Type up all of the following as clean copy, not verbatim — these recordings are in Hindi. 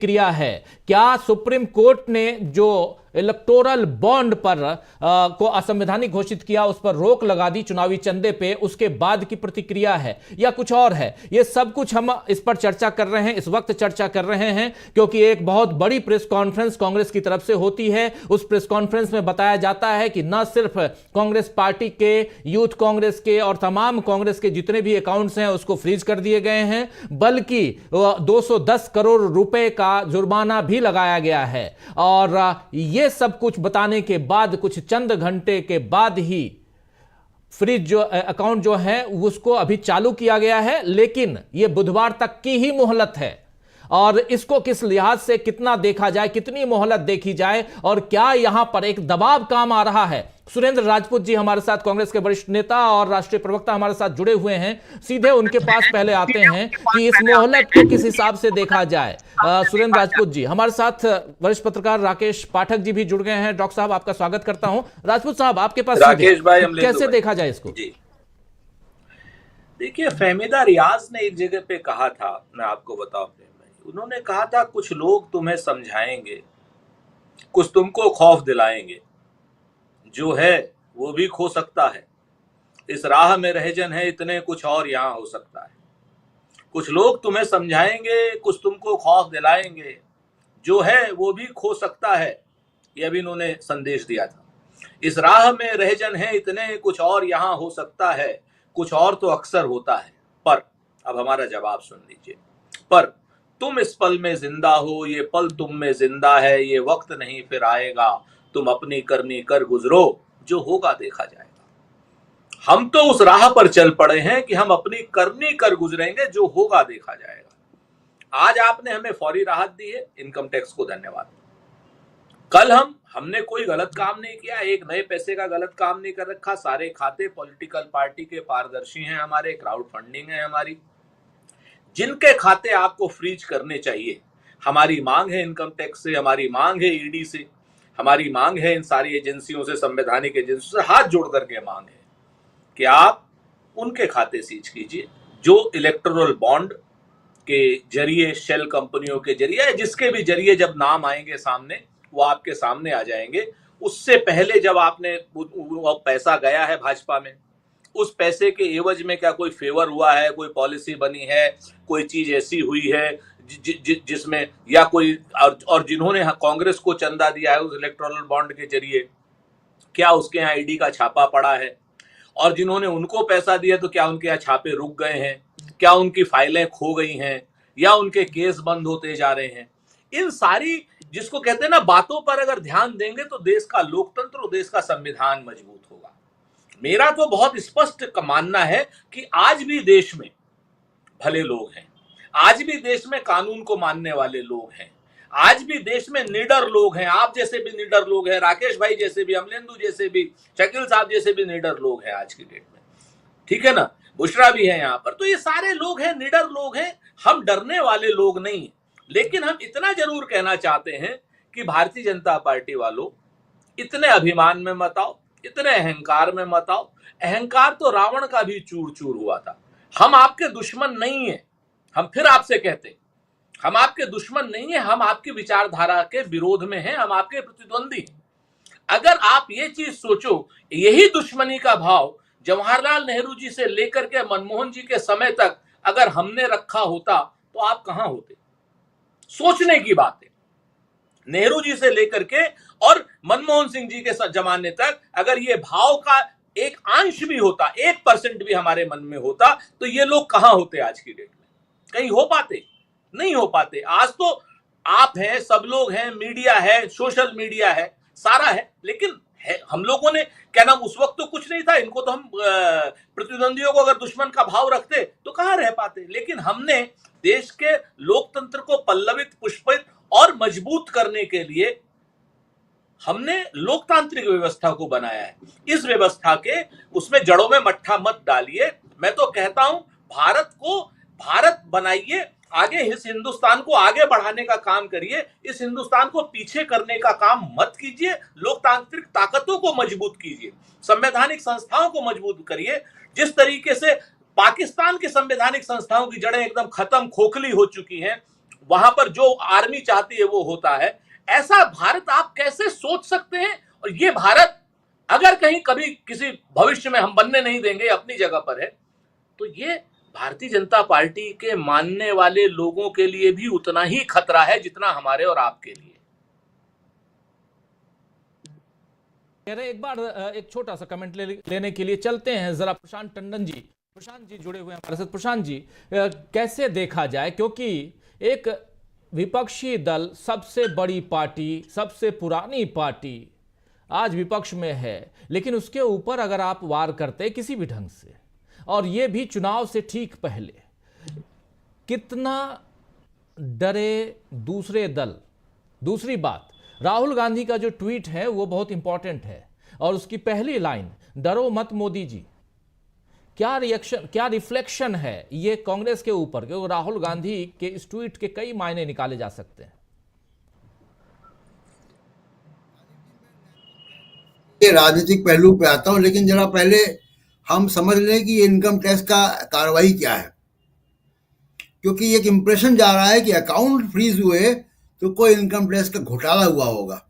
क्रिया है। क्या सुप्रीम कोर्ट ने जो इलेक्टोरल बॉन्ड पर को असंवैधानिक घोषित किया, उस पर रोक लगा दी चुनावी चंदे पे, उसके बाद की प्रतिक्रिया है या कुछ और है? ये सब कुछ हम इस पर चर्चा कर रहे हैं, इस वक्त चर्चा कर रहे हैं, क्योंकि एक बहुत बड़ी प्रेस कॉन्फ्रेंस कांग्रेस की तरफ से होती है। उस प्रेस कॉन्फ्रेंस में बताया जाता है कि न सिर्फ कांग्रेस पार्टी के, यूथ कांग्रेस के और तमाम कांग्रेस के जितने भी अकाउंट्स हैं उसको फ्रीज कर दिए गए हैं, बल्कि 210 करोड़ रुपए का जुर्माना भी लगाया गया है। और ये सब कुछ बताने के बाद कुछ चंद घंटे के बाद ही फ्रीज जो अकाउंट जो है उसको अभी चालू किया गया है, लेकिन यह बुधवार तक की ही मोहलत है। और इसको किस लिहाज से कितना देखा जाए, कितनी मोहलत देखी जाए, और क्या यहां पर एक दबाव काम आ रहा है? सुरेंद्र राजपूत जी हमारे साथ, कांग्रेस के वरिष्ठ नेता और राष्ट्रीय प्रवक्ता हमारे साथ जुड़े हुए हैं। सीधे उनके पास पहले आते हैं कि इस मोहलत को किस हिसाब से देखा जाए। सुरेंद्र राजपूत जी हमारे साथ, वरिष्ठ पत्रकार राकेश पाठक जी भी जुड़ गए हैं। डॉक्टर साहब आपका स्वागत करता हूं। राजपूत साहब आपके पास राकेश भाई, कैसे देखा जाए इसको? देखिए, फहमीदा रियाज ने एक जगह पे कहा था, मैं आपको बताऊं, उन्होंने कहा था कुछ लोग तुम्हें समझाएंगे, कुछ तुमको खौफ दिलाएंगे, जो है वो भी खो सकता है, इस राह में रहजन है इतने, कुछ और यहाँ हो सकता है। कुछ लोग तुम्हें समझाएंगे, कुछ तुमको खौफ दिलाएंगे, जो है वो भी खो सकता है, यह भी इन्होंने संदेश दिया था। इस राह में रहजन है इतने, कुछ और यहाँ हो सकता है, कुछ और तो अक्सर होता है। पर अब हमारा जवाब सुन लीजिए। पर तुम इस पल में जिंदा हो, ये पल तुम में जिंदा है, ये वक्त नहीं फिर आएगा, तुम अपनी करनी कर गुजरो, जो होगा देखा जाएगा। हम तो उस राह पर चल पड़े हैं कि हम अपनी करनी कर गुजरेंगे, जो होगा देखा जाएगा। आज आपने हमें फौरी राहत दी है, इनकम टैक्स को धन्यवाद। कल हमने कोई गलत काम नहीं किया, एक नए पैसे का गलत काम नहीं कर रखा, सारे खाते पॉलिटिकल पार्टी के पारदर्शी हैं, हमारे क्राउड फंडिंग है हमारी। जिनके खाते आपको फ्रीज करने चाहिए, हमारी मांग है इनकम टैक्स से, हमारी मांग है ईडी से, हमारी मांग है इन सारी एजेंसियों से, संवैधानिक एजेंसियों से हाथ जोड़ करके मांग है कि आप उनके खाते सीज कीजिए जो इलेक्टोरल बॉन्ड के जरिए, शेल कंपनियों के जरिए, जिसके भी जरिए जब नाम आएंगे सामने, वो आपके सामने आ जाएंगे। उससे पहले जब आपने पैसा गया है भाजपा में, उस पैसे के एवज में क्या कोई फेवर हुआ है, कोई पॉलिसी बनी है, कोई चीज ऐसी हुई है जिसमें, या कोई और जिन्होंने कांग्रेस को चंदा दिया है उस इलेक्टोरल बॉन्ड के जरिए, क्या उसके यहाँ ईडी का छापा पड़ा है? और जिन्होंने उनको पैसा दिया तो क्या उनके यहाँ छापे रुक गए हैं? क्या उनकी फाइलें खो गई हैं, या उनके केस बंद होते जा रहे हैं? इन सारी, जिसको कहते हैं ना, बातों पर अगर ध्यान देंगे तो देश का लोकतंत्र और देश का संविधान मजबूत होगा। मेरा तो बहुत स्पष्ट मानना है कि आज भी देश में भले लोग हैं, आज भी देश में कानून को मानने वाले लोग हैं, आज भी देश में निडर लोग हैं। आप जैसे भी निडर लोग हैं, राकेश भाई जैसे भी, अमलेंदु जैसे भी, शकील साहब जैसे भी निडर लोग हैं आज की डेट में, ठीक है ना, बुशरा भी है यहाँ पर। तो ये सारे लोग हैं, निडर लोग हैं, हम डरने वाले लोग नहीं। लेकिन हम इतना जरूर कहना चाहते हैं कि भारतीय जनता पार्टी वालों, इतने अभिमान में मत आओ, इतने अहंकार में मत आओ। अहंकार तो रावण का भी चूर चूर हुआ था। हम आपके दुश्मन नहीं है, हम फिर आपसे कहते, हम आपके दुश्मन नहीं है, हम आपकी विचारधारा के विरोध में हैं, हम आपके प्रतिद्वंदी हैं। अगर आप ये चीज सोचो, यही दुश्मनी का भाव जवाहरलाल नेहरू जी से लेकर के मनमोहन जी के समय तक अगर हमने रखा होता तो आप कहां होते? सोचने की बात है। नेहरू जी से लेकर के और मनमोहन सिंह जी के जमाने तक अगर ये भाव का एक अंश भी होता, 1% भी हमारे मन में होता, तो ये लोग कहां होते आज की डेट में? कहीं हो पाते? नहीं हो पाते। आज तो आप हैं, सब लोग हैं, मीडिया है, सोशल मीडिया है, सारा है, लेकिन है, हम लोगों ने क्या नाम, उस वक्त तो कुछ नहीं था। इनको तो हम प्रतिद्वंदियों को अगर दुश्मन का भाव रखते तो कहां रह पाते। लेकिन हमने देश के लोकतंत्र को पल्लवित, पुष्पित और मजबूत करने के लिए हमने लोकतांत्रिक व्यवस्था को बनाया है। इस व्यवस्था के उसमें जड़ों में मट्ठा मत डालिए। मैं तो कहता हूं, भारत को भारत बनाइए, आगे इस हिंदुस्तान को आगे बढ़ाने का काम करिए, इस हिंदुस्तान को पीछे करने का काम मत कीजिए। लोकतांत्रिक ताकतों को मजबूत कीजिए, संवैधानिक संस्थाओं को मजबूत करिए। जिस तरीके से पाकिस्तान के संवैधानिक संस्थाओं की जड़ें एकदम खत्म, खोखली हो चुकी हैं, वहां पर जो आर्मी चाहती है वो होता है। ऐसा भारत आप कैसे सोच सकते हैं? और ये भारत अगर कहीं कभी किसी भविष्य में हम बनने नहीं देंगे, अपनी जगह पर है, तो ये भारतीय जनता पार्टी के मानने वाले लोगों के लिए भी उतना ही खतरा है जितना हमारे और आपके लिए। एक बार एक छोटा सा कमेंट लेने के लिए चलते हैं जरा प्रशांत टंडन जी। प्रशांत जी जुड़े हुए हैं हमारे साथ। प्रशांत जी, कैसे देखा जाए, क्योंकि एक विपक्षी दल, सबसे बड़ी पार्टी, सबसे पुरानी पार्टी आज विपक्ष में है, लेकिन उसके ऊपर अगर आप वार करते किसी भी ढंग से, और ये भी चुनाव से ठीक पहले, कितना डरे दूसरे दल। दूसरी बात, राहुल गांधी का जो ट्वीट है वो बहुत इंपॉर्टेंट है, और उसकी पहली लाइन, डरो मत मोदी जी। क्या रिएक्शन, क्या रिफ्लेक्शन है ये कांग्रेस के ऊपर, क्योंकि राहुल गांधी के इस ट्वीट के कई मायने निकाले जा सकते हैं। ये राजनीतिक पहलू पे आता हूं, लेकिन जरा पहले हम समझ लें कि इनकम टैक्स का कार्रवाई क्या है, क्योंकि एक इंप्रेशन जा रहा है कि अकाउंट फ्रीज हुए तो कोई इनकम टैक्स का घोटाला हुआ होगा।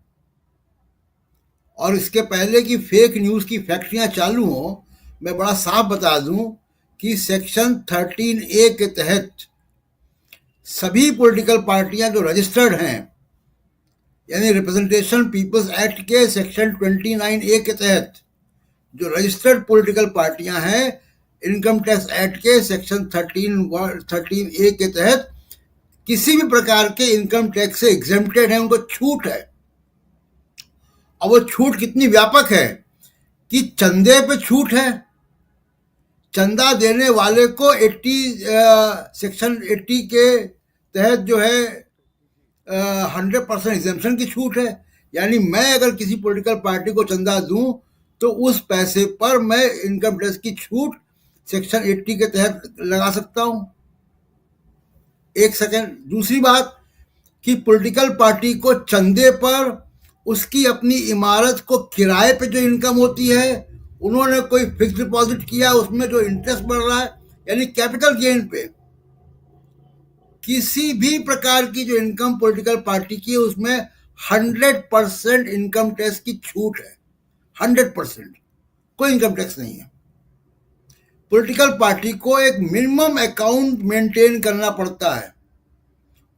और इसके पहले कि फेक न्यूज की फैक्ट्रियां चालू हों, मैं बड़ा साफ बता दूं कि सेक्शन 13A के तहत सभी पॉलिटिकल पार्टियां जो रजिस्टर्ड हैं, यानी रिप्रेजेंटेशन पीपल्स एक्ट के सेक्शन 29A के तहत जो रजिस्टर्ड पॉलिटिकल पार्टियां हैं, इनकम टैक्स एक्ट के सेक्शन 13A के तहत किसी भी प्रकार के इनकम टैक्स से एग्जेम्प्टेड है, उनको छूट है। और वो छूट कितनी व्यापक है कि चंदे पे छूट है। चंदा देने वाले को 80 सेक्शन 80 के तहत जो है 100% एग्जेम्पशन की छूट है। यानी मैं अगर किसी पॉलिटिकल पार्टी को चंदा दूं तो उस पैसे पर मैं इनकम टैक्स की छूट सेक्शन 80 के तहत लगा सकता हूं। एक सेकंड, दूसरी बात कि पॉलिटिकल पार्टी को चंदे पर उसकी अपनी इमारत को किराए पे जो इनकम होती है, उन्होंने कोई फिक्स डिपॉजिट किया, उसमें जो इंटरेस्ट बढ़ रहा है, यानी कैपिटल गेन पे किसी भी प्रकार की जो इनकम पॉलिटिकल पार्टी की है, उसमें 100% इनकम टैक्स की छूट है। 100% कोई इनकम टैक्स नहीं है। पॉलिटिकल पार्टी को एक मिनिमम अकाउंट मेंटेन करना पड़ता है।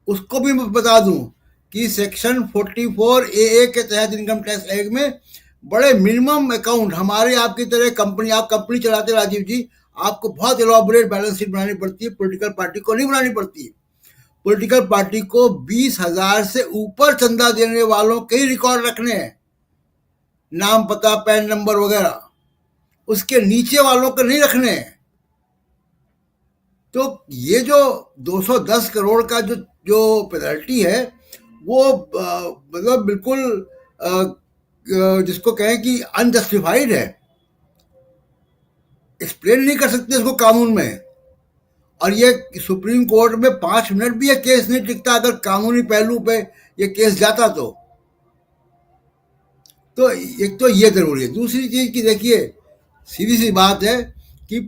उसको भी मैं बता दूं कि सेक्शन 44AA के तहत इनकम टैक्स एक्ट में बड़े मिनिमम अकाउंट, हमारे आपकी तरह कंपनी, आप कंपनी चलाते राजीव जी, आपको बहुत इलॉबरेट बैलेंस शीट बनानी पड़ती है, पॉलिटिकल पार्टी को नहीं बनानी पड़ती है। पॉलिटिकल पार्टी को 20,000 से ऊपर चंदा देने वालों के ही रिकॉर्ड रखने हैं, नाम, पता, पैन नंबर वगैरह, उसके नीचे वालों के नहीं रखने हैं। तो ये जो 210 करोड़ का जो पेनल्टी है, वो मतलब बिल्कुल जिसको कहें कि अनजस्टिफाइड है। एक्सप्लेन नहीं कर सकते इसको कानून में। और ये सुप्रीम कोर्ट में 5 मिनट भी ये केस नहीं टिकता अगर कानूनी पहलू पे ये केस जाता तो एक तो ये जरूरी है। दूसरी चीज की देखिए, सीधी सी बात है कि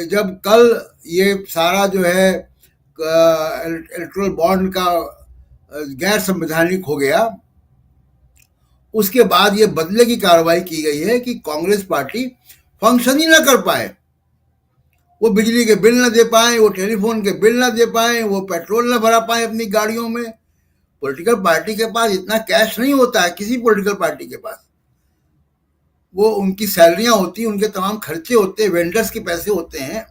जब कल ये सारा जो है इलेक्टोरल बॉन्ड का गैर संवैधानिक हो गया, उसके बाद ये बदले की कार्रवाई की गई है कि कांग्रेस पार्टी फंक्शन ही ना कर पाए। वो बिजली के बिल ना दे पाए, वो टेलीफोन के बिल ना दे पाए, वो पेट्रोल ना भरा पाए अपनी गाड़ियों में। पॉलिटिकल पार्टी के पास इतना कैश नहीं होता है, किसी पॉलिटिकल पार्टी के पास। वो उनकी सैलरियां होती हैं, उनके तमाम खर्चे होते हैं, वेंडर्स के पैसे होते हैं।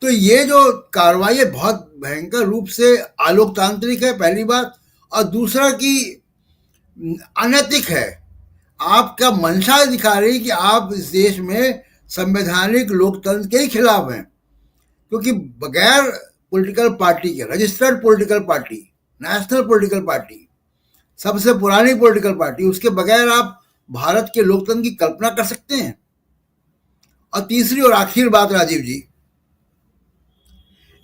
तो ये जो कार्रवाई है बहुत भयंकर रूप से अलोकतांत्रिक है, पहली बात। और दूसरा कि अनैतिक है। आपका मंशा दिखा रही कि आप इस देश में संवैधानिक लोकतंत्र के ही खिलाफ हैं, क्योंकि बगैर पॉलिटिकल पार्टी के, registered political party, national political party, सबसे पुरानी पॉलिटिकल पार्टी, उसके बगैर आप भारत के लोकतंत्र की कल्पना कर सकते हैं? और तीसरी और आखिरी बात राजीव जी,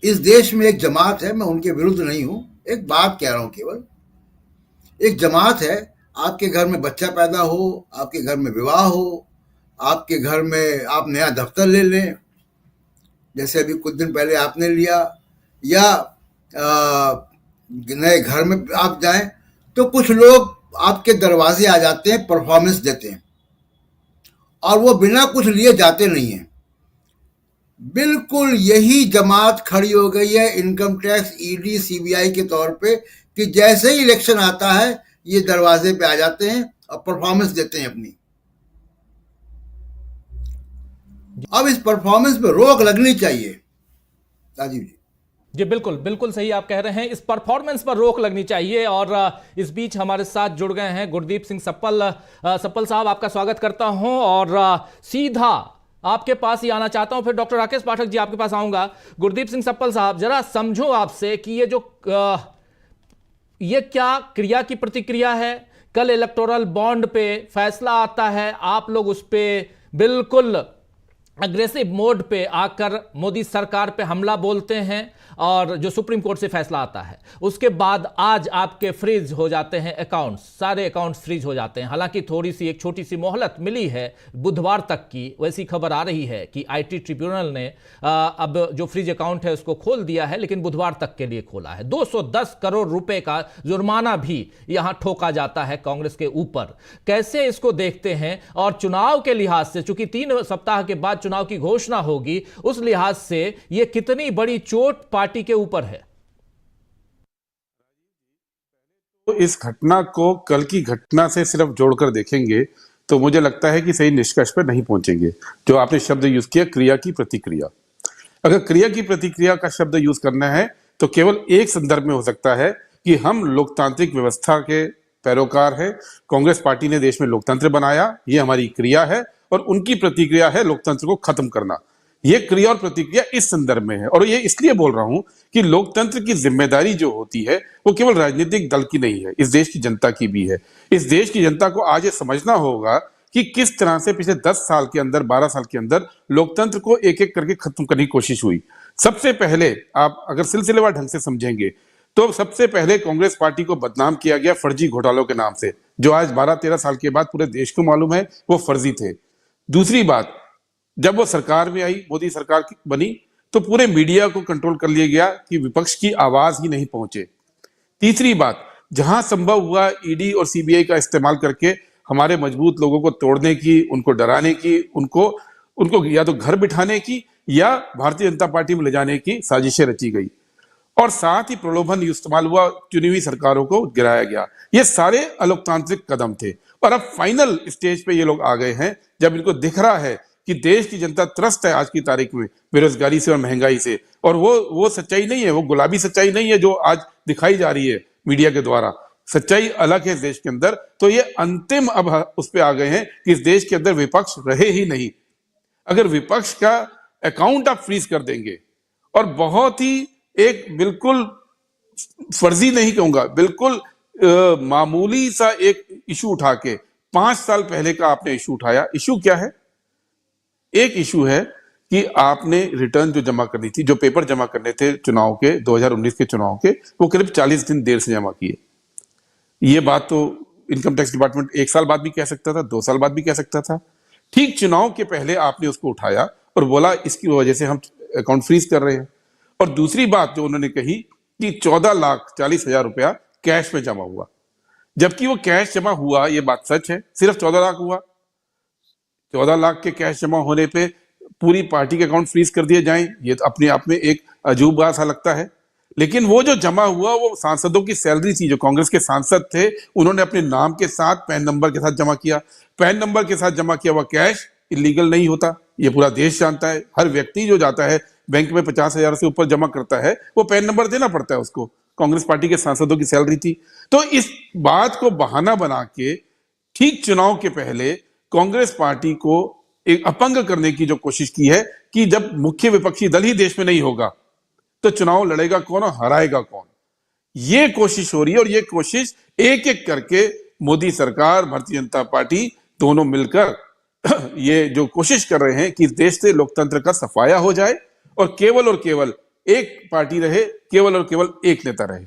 इस देश में एक जमात है, मैं उनके विरुद्ध नहीं हूं, एक बात कह रहा हूं केवल। एक जमात है, आपके घर में बच्चा पैदा हो, आपके घर में विवाह हो, आपके घर में आप नया दफ्तर ले लें, जैसे अभी कुछ दिन पहले आपने लिया, या नए घर में आप जाएं तो कुछ लोग आपके दरवाजे आ जाते हैं, परफॉर्मेंस देते हैं और वो बिना कुछ लिए जाते नहीं हैं। बिल्कुल यही जमात खड़ी हो गई है इनकम टैक्स, ईडी, सीबीआई के तौर पे कि जैसे ही इलेक्शन आता है ये दरवाजे पे आ जाते हैं और परफॉर्मेंस देते हैं अपनी। अब इस परफॉर्मेंस पे रोक लगनी चाहिए। राजीव जी जी बिल्कुल बिल्कुल सही आप कह रहे हैं, इस परफॉर्मेंस पर रोक लगनी चाहिए। और इस बीच हमारे साथ जुड़ गए हैं गुरदीप सिंह सप्पल। सप्पल साहब, आपका स्वागत करता हूं और सीधा आपके पास ही आना चाहता हूं, फिर डॉक्टर राकेश पाठक जी आपके पास आऊंगा। गुरदीप सिंह सप्पल साहब, जरा समझो आपसे कि ये क्या क्रिया की प्रतिक्रिया है। कल इलेक्टोरल बॉन्ड पे फैसला आता है, आप लोग उस पे बिल्कुल अग्रेसिव मोड पे आकर मोदी सरकार पे हमला बोलते हैं और जो सुप्रीम कोर्ट से फैसला आता है उसके बाद आज आपके फ्रीज हो जाते हैं अकाउंट्स, सारे अकाउंट्स फ्रीज हो जाते हैं। हालांकि थोड़ी सी एक छोटी सी मोहलत मिली है बुधवार तक की, वैसी खबर आ रही है कि आईटी ट्रिब्यूनल ने अब जो फ्रीज अकाउंट है उसको खोल दिया है, लेकिन बुधवार तक के लिए खोला है। 210 करोड़ रुपए का जुर्माना भी यहां ठोका जाता है कांग्रेस के ऊपर। कैसे इसको देखते हैं? और चुनाव के लिहाज से, चूंकि 3 सप्ताह के बाद चुनाव की घोषणा होगी, उस लिहाज से यह कितनी बड़ी चोट पार्टी के ऊपर है? तो इस घटना को कल की घटना से सिर्फ जोड़कर देखेंगे तो मुझे लगता है कि सही निष्कर्ष पर नहीं पहुंचेंगे। जो आपने शब्द यूज किया, क्रिया की प्रतिक्रिया, अगर क्रिया की प्रतिक्रिया का शब्द यूज करना है तो केवल एक संदर्भ में हो सकता है कि हम लोकतांत्रिक व्यवस्था के पैरोकार हैं। कांग्रेस पार्टी ने देश में लोकतंत्र बनाया, ये हमारी क्रिया है, और उनकी प्रतिक्रिया है लोकतंत्र को खत्म करना। ये क्रिया और प्रतिक्रिया इस संदर्भ में है, और ये इसलिए बोल रहा हूं कि लोकतंत्र की जिम्मेदारी जो होती है वो केवल राजनीतिक दल की नहीं है, इस देश की जनता की भी है। इस देश की जनता को आज ये समझना होगा कि किस तरह से पिछले 10 साल के अंदर, 12 साल के अंदर लोकतंत्र को एक एक करके खत्म करने की कोशिश हुई। सबसे पहले आप अगर सिलसिलेवार ढंग से समझेंगे तो सबसे पहले कांग्रेस पार्टी को बदनाम किया गया फर्जी घोटालों के नाम से, जो आज 12-13 साल के बाद पूरे देश को मालूम है वो फर्जी थे। दूसरी बात, जब वो सरकार में आई, मोदी सरकार बनी, तो पूरे मीडिया को कंट्रोल कर लिया गया कि विपक्ष की आवाज ही नहीं पहुंचे। तीसरी बात, जहां संभव हुआ ईडी और सीबीआई का इस्तेमाल करके हमारे मजबूत लोगों को तोड़ने की, उनको डराने की, उनको या तो घर बिठाने की या भारतीय जनता पार्टी में ले जाने की साजिशें रची गई, और साथ ही प्रलोभन इस्तेमाल हुआ, चुनी हुई सरकारों को गिराया गया। ये सारे अलोकतांत्रिक कदम थे, और अब फाइनल स्टेज पे ये लोग आ गए हैं जब इनको दिख रहा है कि देश की जनता त्रस्त है आज की तारीख में बेरोजगारी से और महंगाई से, और वो सच्चाई नहीं है, वो गुलाबी सच्चाई नहीं है जो आज दिखाई जा रही है मीडिया के द्वारा। सच्चाई अलग है इस देश के अंदर। तो ये अंतिम अब उस पे आ गए हैं कि इस देश के अंदर विपक्ष रहे ही नहीं। अगर विपक्ष का अकाउंट आप फ्रीज कर देंगे और बहुत ही एक बिल्कुल फर्जी नहीं कहूंगा, बिल्कुल मामूली सा एक इशू उठा के, 5 साल पहले का आपने इशू उठाया। इशू क्या है? एक इशू है कि आपने रिटर्न जो जमा करनी थी, जो पेपर जमा करने थे चुनाव के, 2019 के चुनाव के, वो करीब 40 दिन देर से जमा किए। ये बात तो इनकम टैक्स डिपार्टमेंट 1 साल बाद भी कह सकता था, 2 साल बाद भी कह सकता था। ठीक चुनाव के पहले आपने उसको उठाया और बोला इसकी वजह से हम अकाउंट फ्रीज कर रहे हैं। और दूसरी बात जो उन्होंने कही कि 14,40,000 रुपया कैश में जमा हुआ, जबकि वो कैश जमा हुआ, ये बात सच है, सिर्फ 14 लाख हुआ। 14 लाख के कैश जमा होने पे पूरी पार्टी के अकाउंट फ्रीज कर दिए जाएं, ये तो अपने आप में एक अजूबा सा लगता है। लेकिन वो जो जमा हुआ वो सांसदों की सैलरी थी, जो कांग्रेस के सांसद थे उन्होंने अपने नाम के साथ पैन नंबर के साथ जमा किया। पैन नंबर के साथ जमा किया हुआ कैश इलीगल नहीं होता, ये पूरा देश जानता है। हर व्यक्ति जो जाता है बैंक में 50,000 से ऊपर जमा करता है, वो पैन नंबर देना पड़ता है उसको। कांग्रेस पार्टी के सांसदों की सैलरी थी। तो इस बात को बहाना बना के ठीक चुनाव के पहले कांग्रेस पार्टी को एक अपंग करने की जो कोशिश की है कि जब मुख्य विपक्षी दल ही देश में नहीं होगा तो चुनाव लड़ेगा कौन और हराएगा कौन, ये कोशिश हो रही है। और ये कोशिश एक एक करके मोदी सरकार, भारतीय जनता पार्टी दोनों मिलकर ये जो कोशिश कर रहे हैं कि इस देश से लोकतंत्र का सफाया हो जाए और केवल एक पार्टी रहे, केवल और केवल एक नेता रहे।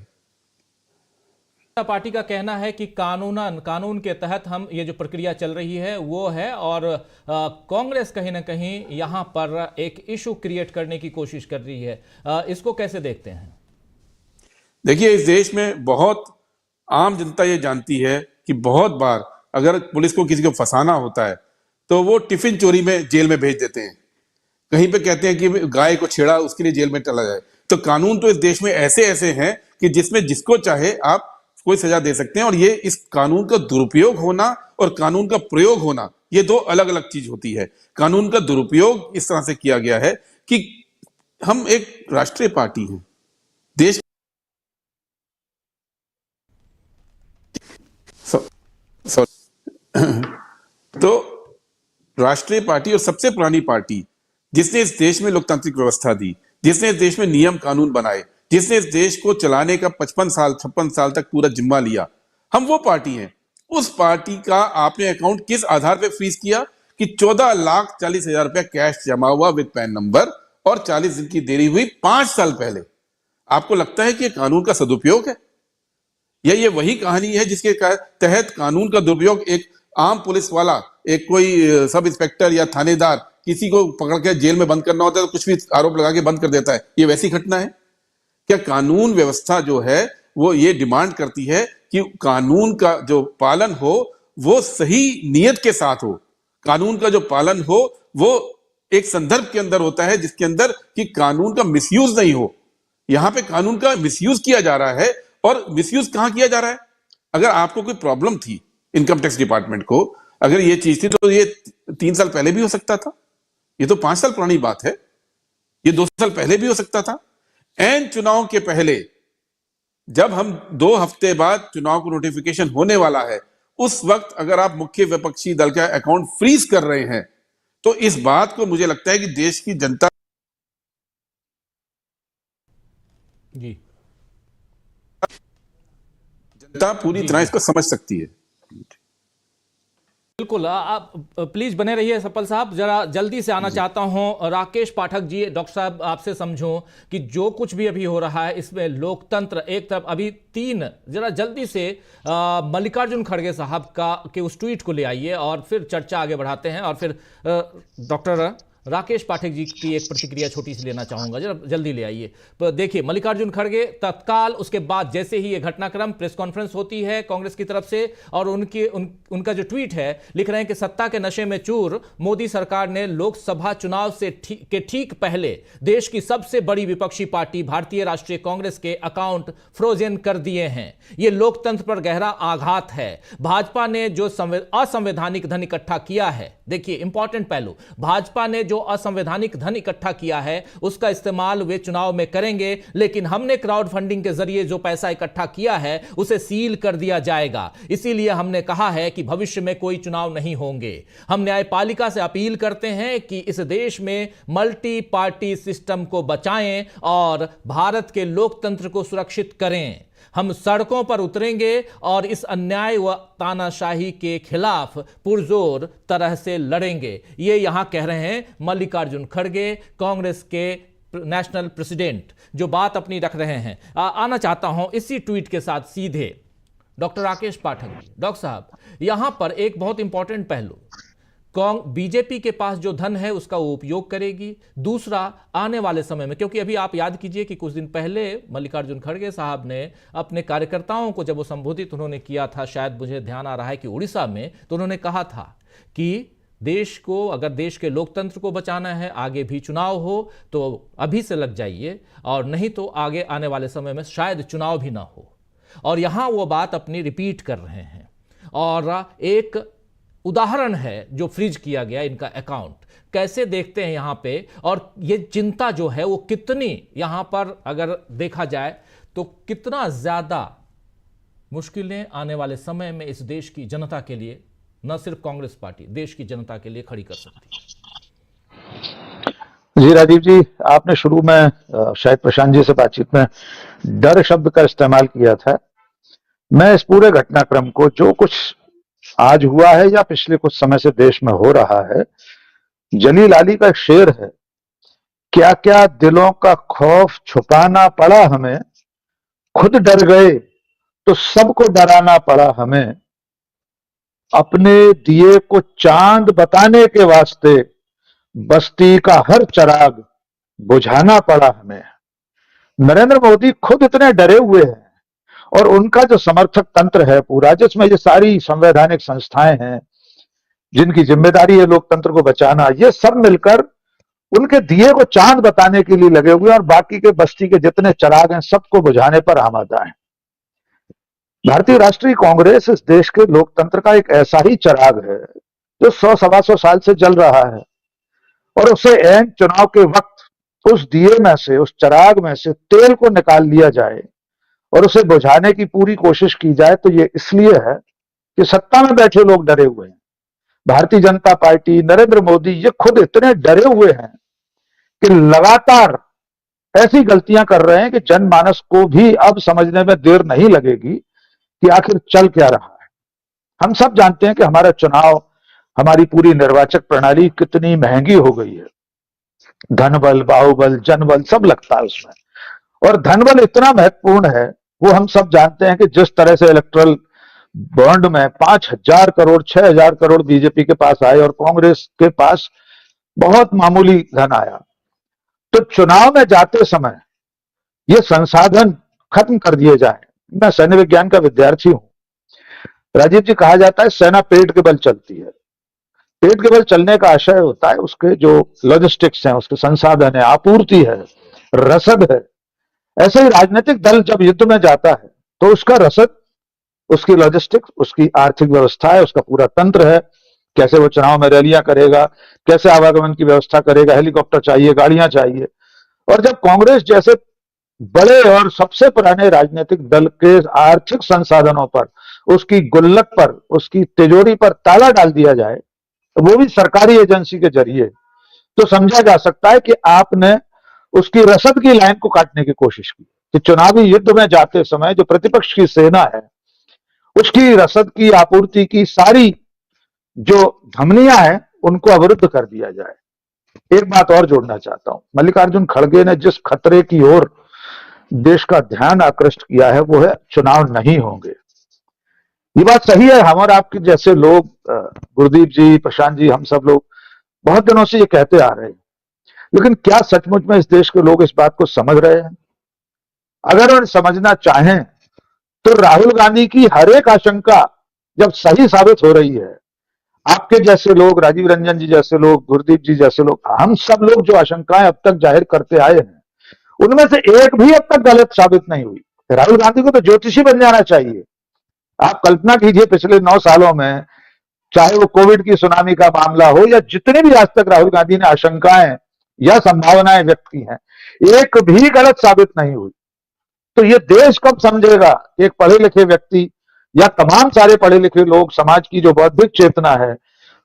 पार्टी का कहना है कि कानून के तहत हम ये जो प्रक्रिया चल रही है वो है, और कांग्रेस कहीं ना कहीं यहां पर एक इशू क्रिएट करने की कोशिश कर रही है। इसको कैसे देखते हैं? देखिए, इस देश में बहुत आम जनता ये जानती है कि बहुत बार अगर पुलिस को किसी को फंसाना होता है तो वो टिफिन चोरी में जेल में भेज देते हैं। कहीं पे कहते हैं कि गाय को छेड़ा उसके लिए जेल में चला जाए। तो कानून तो इस देश में ऐसे ऐसे हैं कि जिसमें जिसको चाहे आप कोई सजा दे सकते हैं, और ये इस कानून का दुरुपयोग होना और कानून का प्रयोग होना, ये दो अलग अलग चीज होती है। कानून का दुरुपयोग इस तरह से किया गया है कि हम एक राष्ट्रीय पार्टी हैं, देश तो राष्ट्रीय पार्टी और सबसे पुरानी पार्टी जिसने इस देश में लोकतांत्रिक व्यवस्था दी, जिसने इस देश में नियम कानून बनाए, जिसने इस देश को चलाने का 56 साल तक पूरा जिम्मा लिया, हम वो पार्टी हैं। उस पार्टी का आपने अकाउंट किस आधार पे फ्रीज किया कि 14,40,000 रुपया कैश जमा हुआ विद पैन नंबर और 40 दिन की देरी हुई 5 साल पहले। आपको लगता है कि ये कानून का सदुपयोग है? या ये वही कहानी है जिसके तहत कानून का दुरुपयोग एक आम पुलिस वाला, एक कोई सब इंस्पेक्टर या थानेदार किसी को पकड़ के जेल में बंद करना होता है तो कुछ भी आरोप लगा के बंद कर देता है? ये वैसी घटना है क्या? कानून व्यवस्था जो है वो ये डिमांड करती है कि कानून का जो पालन हो वो सही नियत के साथ हो। कानून का जो पालन हो वो एक संदर्भ के अंदर होता है जिसके अंदर कि कानून का मिसयूज नहीं हो। यहां पे कानून का मिसयूज किया जा रहा है। और मिसयूज कहां किया जा रहा है? अगर आपको कोई प्रॉब्लम थी इनकम टैक्स डिपार्टमेंट को, अगर ये चीज थी तो ये 3 साल पहले भी हो सकता था। ये तो 5 साल पुरानी बात है, ये 2 साल पहले भी हो सकता था। एन चुनाव के पहले जब हम 2 हफ्ते बाद चुनाव को नोटिफिकेशन होने वाला है, उस वक्त अगर आप मुख्य विपक्षी दल का अकाउंट फ्रीज कर रहे हैं तो इस बात को मुझे लगता है कि देश की जनता पूरी तरह इसको समझ सकती है। बिल्कुल, आप प्लीज बने रहिए सपल साहब। जरा जल्दी से आना चाहता हूं राकेश पाठक जी। डॉक्टर साहब आपसे समझूं कि जो कुछ भी अभी हो रहा है इसमें लोकतंत्र एक तरफ, अभी 3 जरा जल्दी से मल्लिकार्जुन खड़गे साहब का के उस ट्वीट को ले आइए और फिर चर्चा आगे बढ़ाते हैं। और फिर डॉक्टर राकेश पाठक जी की एक प्रतिक्रिया छोटी सी लेना चाहूंगा, जरा जल्दी ले आइए। तो देखिए, मल्लिकार्जुन खड़गे तत्काल उसके बाद जैसे ही ये घटनाक्रम, प्रेस कॉन्फ्रेंस होती है कांग्रेस की तरफ से और उनका जो ट्वीट है, लिख रहे हैं कि सत्ता के नशे में चूर मोदी सरकार ने लोकसभा चुनाव से ठीक पहले देश की सबसे बड़ी विपक्षी पार्टी भारतीय राष्ट्रीय कांग्रेस के अकाउंट फ्रोजन कर दिए हैं। यह लोकतंत्र पर गहरा आघात है। भाजपा ने जो असंवैधानिक धन इकट्ठा किया है, देखिए इंपॉर्टेंट पहलू, भाजपा ने जो असंवैधानिक धन इकट्ठा किया है उसका इस्तेमाल वे चुनाव में करेंगे, लेकिन हमने क्राउड फंडिंग के जरिए जो पैसा इकट्ठा किया है उसे सील कर दिया जाएगा। इसीलिए हमने कहा है कि भविष्य में कोई चुनाव नहीं होंगे। हम न्यायपालिका से अपील करते हैं कि इस देश में मल्टी पार्टी सिस्टम को बचाएं और भारत के लोकतंत्र को सुरक्षित करें। हम सड़कों पर उतरेंगे और इस अन्याय व तानाशाही के खिलाफ पुरजोर तरह से लड़ेंगे। ये यहां कह रहे हैं मल्लिकार्जुन खड़गे, कांग्रेस के नेशनल प्रेसिडेंट, जो बात अपनी रख रहे हैं। आना चाहता हूं इसी ट्वीट के साथ सीधे डॉक्टर राकेश पाठक। डॉक्टर साहब, यहां पर एक बहुत इंपॉर्टेंट पहलू, बीजेपी के पास जो धन है उसका वो उपयोग करेगी। दूसरा, आने वाले समय में, क्योंकि अभी आप याद कीजिए कि कुछ दिन पहले मल्लिकार्जुन खड़गे साहब ने अपने कार्यकर्ताओं को जब वो संबोधित उन्होंने किया था, शायद मुझे ध्यान आ रहा है कि उड़ीसा में, तो उन्होंने कहा था कि देश को, अगर देश के लोकतंत्र को बचाना है, आगे भी चुनाव हो तो अभी से लग जाइए, और नहीं तो आगे आने वाले समय में शायद चुनाव भी ना हो। और यहां वो बात अपनी रिपीट कर रहे हैं। और एक उदाहरण है जो फ्रीज किया गया इनका अकाउंट, कैसे देखते हैं यहां पे, और ये चिंता जो है वो कितनी यहां पर अगर देखा जाए तो कितना ज्यादा मुश्किलें आने वाले समय में इस देश की जनता के लिए, न सिर्फ कांग्रेस पार्टी, देश की जनता के लिए खड़ी कर सकती है। जी राजीव जी, आपने शुरू में शायद प्रशांत जी से बातचीत में डर शब्द का इस्तेमाल किया था। मैं इस पूरे घटनाक्रम को, जो कुछ आज हुआ है या पिछले कुछ समय से देश में हो रहा है, जलील आली का एक शेर है, क्या क्या दिलों का खौफ छुपाना पड़ा हमें, खुद डर गए तो सबको डराना पड़ा हमें, अपने दिए को चांद बताने के वास्ते बस्ती का हर चराग बुझाना पड़ा हमें। नरेंद्र मोदी खुद इतने डरे हुए हैं और उनका जो समर्थक तंत्र है पूरा, जिसमें ये सारी संवैधानिक संस्थाएं हैं जिनकी जिम्मेदारी है लोकतंत्र को बचाना, ये सब मिलकर उनके दिए को चांद बताने के लिए लगे हुए हैं और बाकी के बस्ती के जितने चिराग हैं सबको बुझाने पर आमादा है। भारतीय राष्ट्रीय कांग्रेस इस देश के लोकतंत्र का एक ऐसा ही चिराग है जो 100-125 साल से जल रहा है और उसे एन चुनाव के वक्त उस दिए में से, उस चिराग में से तेल को निकाल लिया जाए और उसे बुझाने की पूरी कोशिश की जाए, तो ये इसलिए है कि सत्ता में बैठे लोग डरे हुए हैं। भारतीय जनता पार्टी, नरेंद्र मोदी, ये खुद इतने डरे हुए हैं कि लगातार ऐसी गलतियां कर रहे हैं कि जनमानस को भी अब समझने में देर नहीं लगेगी कि आखिर चल क्या रहा है। हम सब जानते हैं कि हमारा चुनाव, हमारी पूरी निर्वाचक प्रणाली कितनी महंगी हो गई है। धनबल, बाहुबल, जनबल सब लगता है उसमें, और धनबल इतना महत्वपूर्ण है, वो हम सब जानते हैं कि जिस तरह से इलेक्ट्रल बॉन्ड में 5,000 करोड़ 6,000 करोड़ बीजेपी के पास आए और कांग्रेस के पास बहुत मामूली धन आया, तो चुनाव में जाते समय ये संसाधन खत्म कर दिए जाए। मैं सैन्य विज्ञान का विद्यार्थी हूं। राजीव जी, कहा जाता है सेना पेट के बल चलती है। पेट के बल चलने का आशय होता है उसके जो लॉजिस्टिक्स हैं, उसके संसाधन है, आपूर्ति है, रसद है। ऐसे ही राजनीतिक दल जब युद्ध में जाता है तो उसका रसद, उसकी लॉजिस्टिक्स, उसकी आर्थिक व्यवस्था है, उसका पूरा तंत्र है, कैसे वो चुनाव में रैलियां करेगा, कैसे आवागमन की व्यवस्था करेगा, हेलीकॉप्टर चाहिए, गाड़ियां चाहिए। और जब कांग्रेस जैसे बड़े और सबसे पुराने राजनीतिक दल के आर्थिक संसाधनों पर, उसकी गुल्लक पर, उसकी तिजोरी पर ताला डाल दिया जाए, वो भी सरकारी एजेंसी के जरिए, तो समझा जा सकता है कि आपने उसकी रसद की लाइन को काटने की कोशिश की। कि चुनावी युद्ध में जाते समय जो प्रतिपक्ष की सेना है, उसकी रसद की, आपूर्ति की सारी जो धमनियां हैं, उनको अवरुद्ध कर दिया जाए। एक बात और जोड़ना चाहता हूं, मल्लिकार्जुन खड़गे ने जिस खतरे की ओर देश का ध्यान आकृष्ट किया है वो है चुनाव नहीं होंगे। ये बात सही है। हम और आपके जैसे लोग, गुरदीप जी, प्रशांत जी, हम सब लोग बहुत दिनों से ये कहते आ रहे हैं, लेकिन क्या सचमुच में इस देश के लोग इस बात को समझ रहे हैं? अगर उन्हें समझना चाहें तो राहुल गांधी की हर एक आशंका जब सही साबित हो रही है, आपके जैसे लोग, राजीव रंजन जी जैसे लोग, गुरदीप जी जैसे लोग, हम सब लोग जो आशंकाएं अब तक जाहिर करते आए हैं, उनमें से एक भी अब तक गलत साबित नहीं हुई। राहुल गांधी को तो ज्योतिषी बन जाना चाहिए। आप कल्पना कीजिए, पिछले 9 सालों में, चाहे वो कोविड की सुनामी का मामला हो या जितने भी आज तक राहुल गांधी ने आशंकाएं या संभावनाएं व्यक्त की हैं, एक भी गलत साबित नहीं हुई। तो ये देश कब समझेगा कि एक पढ़े लिखे व्यक्ति या तमाम सारे पढ़े लिखे लोग, समाज की जो बौद्धिक चेतना है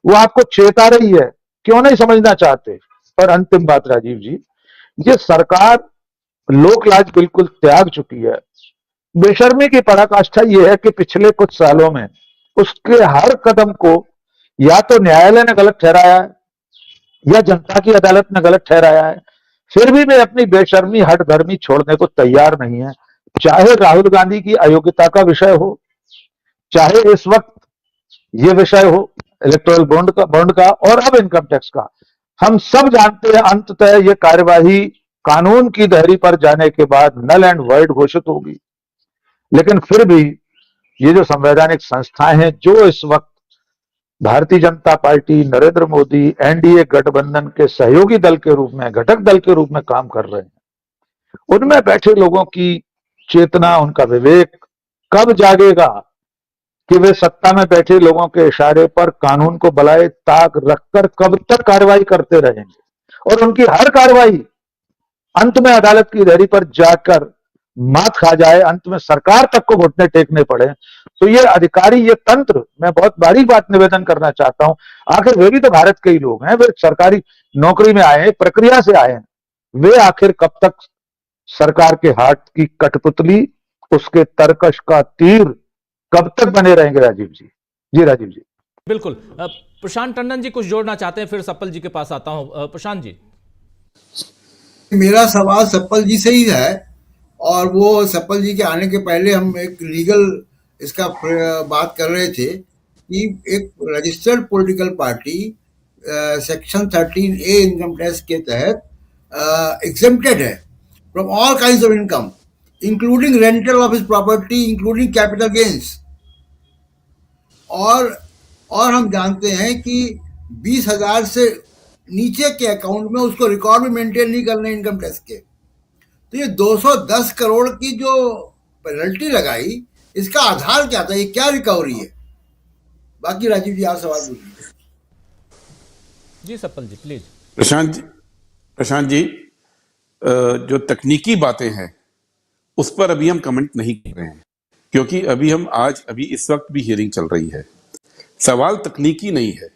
वो आपको चेता रही है, क्यों नहीं समझना चाहते? और अंतिम बात राजीव जी, ये सरकार लोकलाज बिल्कुल त्याग चुकी है। बेशर्मी की पराकाष्ठा यह है कि पिछले कुछ सालों में उसके हर कदम को या तो न्यायालय ने गलत ठहराया है या जनता की अदालत ने गलत ठहराया है, फिर भी वे अपनी बेशर्मी, हठधर्मी छोड़ने को तैयार नहीं है। चाहे राहुल गांधी की अयोग्यता का विषय हो, चाहे इस वक्त ये विषय हो इलेक्टोरल बॉन्ड का और अब इनकम टैक्स का। हम सब जानते हैं अंततः ये कार्यवाही कानून की धैर्य पर जाने के बाद नल एंड वॉइड घोषित होगी। लेकिन फिर भी ये जो संवैधानिक संस्थाएं हैं जो इस वक्त भारतीय जनता पार्टी, नरेंद्र मोदी, एनडीए गठबंधन के सहयोगी दल के रूप में, घटक दल के रूप में काम कर रहे हैं, उनमें बैठे लोगों की चेतना, उनका विवेक कब जागेगा कि वे सत्ता में बैठे लोगों के इशारे पर कानून को बलाए ताक रखकर कब तक कार्रवाई करते रहेंगे और उनकी हर कार्रवाई अंत में अदालत की धैर्य पर जाकर मात खा जाए, अंत में सरकार तक को घुटने टेकने पड़े। तो ये अधिकारी, ये तंत्र, मैं बहुत बारीक बात निवेदन करना चाहता हूं, आखिर वे भी तो भारत के ही लोग हैं, वे सरकारी नौकरी में आए हैं, प्रक्रिया से आए हैं, वे आखिर कब तक सरकार के हाथ की कठपुतली, उसके तरकश का तीर कब तक बने रहेंगे? राजीव जी। जी राजीव जी। बिल्कुल। प्रशांत टंडन जी कुछ जोड़ना चाहते हैं, फिर सप्पल जी के पास आता हूं। प्रशांत जी। मेरा सवाल सप्पल जी से ही है, और वो सप्पल जी के आने के पहले हम एक लीगल इसका बात कर रहे थे कि एक registered political party section 13A income tax के तहत एग्जेम्प्टेड है, from all kinds of income, including rental of his property, including capital gains. और हम जानते हैं कि 20,000 से नीचे के अकाउंट में उसको रिकॉर्ड भी मेंटेन नहीं करने इनकम टैक्स के। तो ये 210 करोड़ की जो पेनल्टी लगाई, इसका आधार क्या था? ये क्या रिकवरी है? बाकी राजीव जी आप सवाल पूछिए। जी सफल जी प्लीज। प्रशांत जी, जो तकनीकी बातें हैं उस पर अभी हम कमेंट नहीं कर रहे हैं, क्योंकि अभी इस वक्त भी हियरिंग चल रही है। सवाल तकनीकी नहीं है,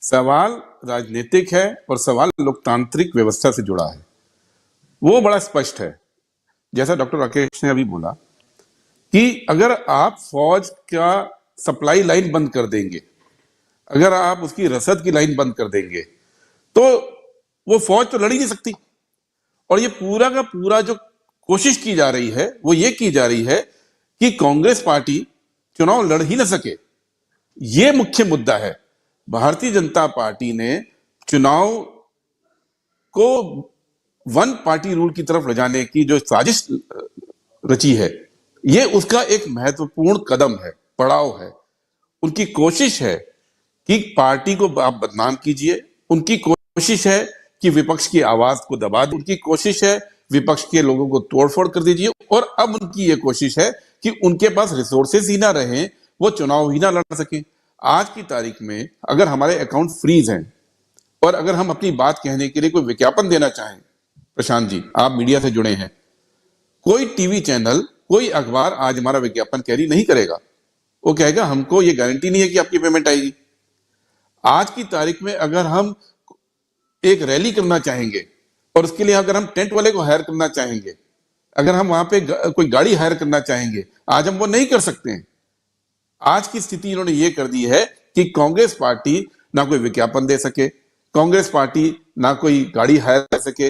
सवाल राजनीतिक है और सवाल लोकतांत्रिक व्यवस्था से जुड़ा है। वो बड़ा स्पष्ट है, जैसा डॉक्टर राकेश ने अभी बोला कि अगर आप फौज का सप्लाई लाइन बंद कर देंगे, अगर आप उसकी रसद की लाइन बंद कर देंगे, तो वो फौज तो लड़ ही नहीं सकती। और ये पूरा का पूरा जो कोशिश की जा रही है वो ये की जा रही है कि कांग्रेस पार्टी चुनाव लड़ ही ना सके। ये मुख्य मुद्दा है। भारतीय जनता पार्टी ने चुनाव को वन पार्टी रूल की तरफ ले जाने की जो साजिश रची है, ये उसका एक महत्वपूर्ण कदम है, पड़ाव है। उनकी कोशिश है कि पार्टी को आप बदनाम कीजिए, उनकी कोशिश है कि विपक्ष की आवाज को दबा दे, उनकी कोशिश है विपक्ष के लोगों को तोड़फोड़ कर दीजिए, और अब उनकी ये कोशिश है कि उनके पास रिसोर्सेज ही ना रहे, वो चुनाव ही ना लड़ सके। आज की तारीख में अगर हमारे अकाउंट फ्रीज हैं और अगर हम अपनी बात कहने के लिए कोई विज्ञापन देना चाहें, प्रशांत जी आप मीडिया से जुड़े हैं, कोई टीवी चैनल, कोई अखबार आज हमारा विज्ञापन कैरी नहीं करेगा। वो कहेगा हमको ये गारंटी नहीं है कि आपकी पेमेंट आएगी। आज की तारीख में अगर हम एक रैली करना चाहेंगे और उसके लिए अगर हम टेंट वाले को हायर करना चाहेंगे, अगर हम वहां पे कोई गाड़ी हायर करना चाहेंगे, आज हम वो नहीं कर सकते हैं। आज की स्थिति इन्होंने ये कर दी है कि कांग्रेस पार्टी ना कोई विज्ञापन दे सके, कांग्रेस पार्टी ना कोई गाड़ी हायर कर सके,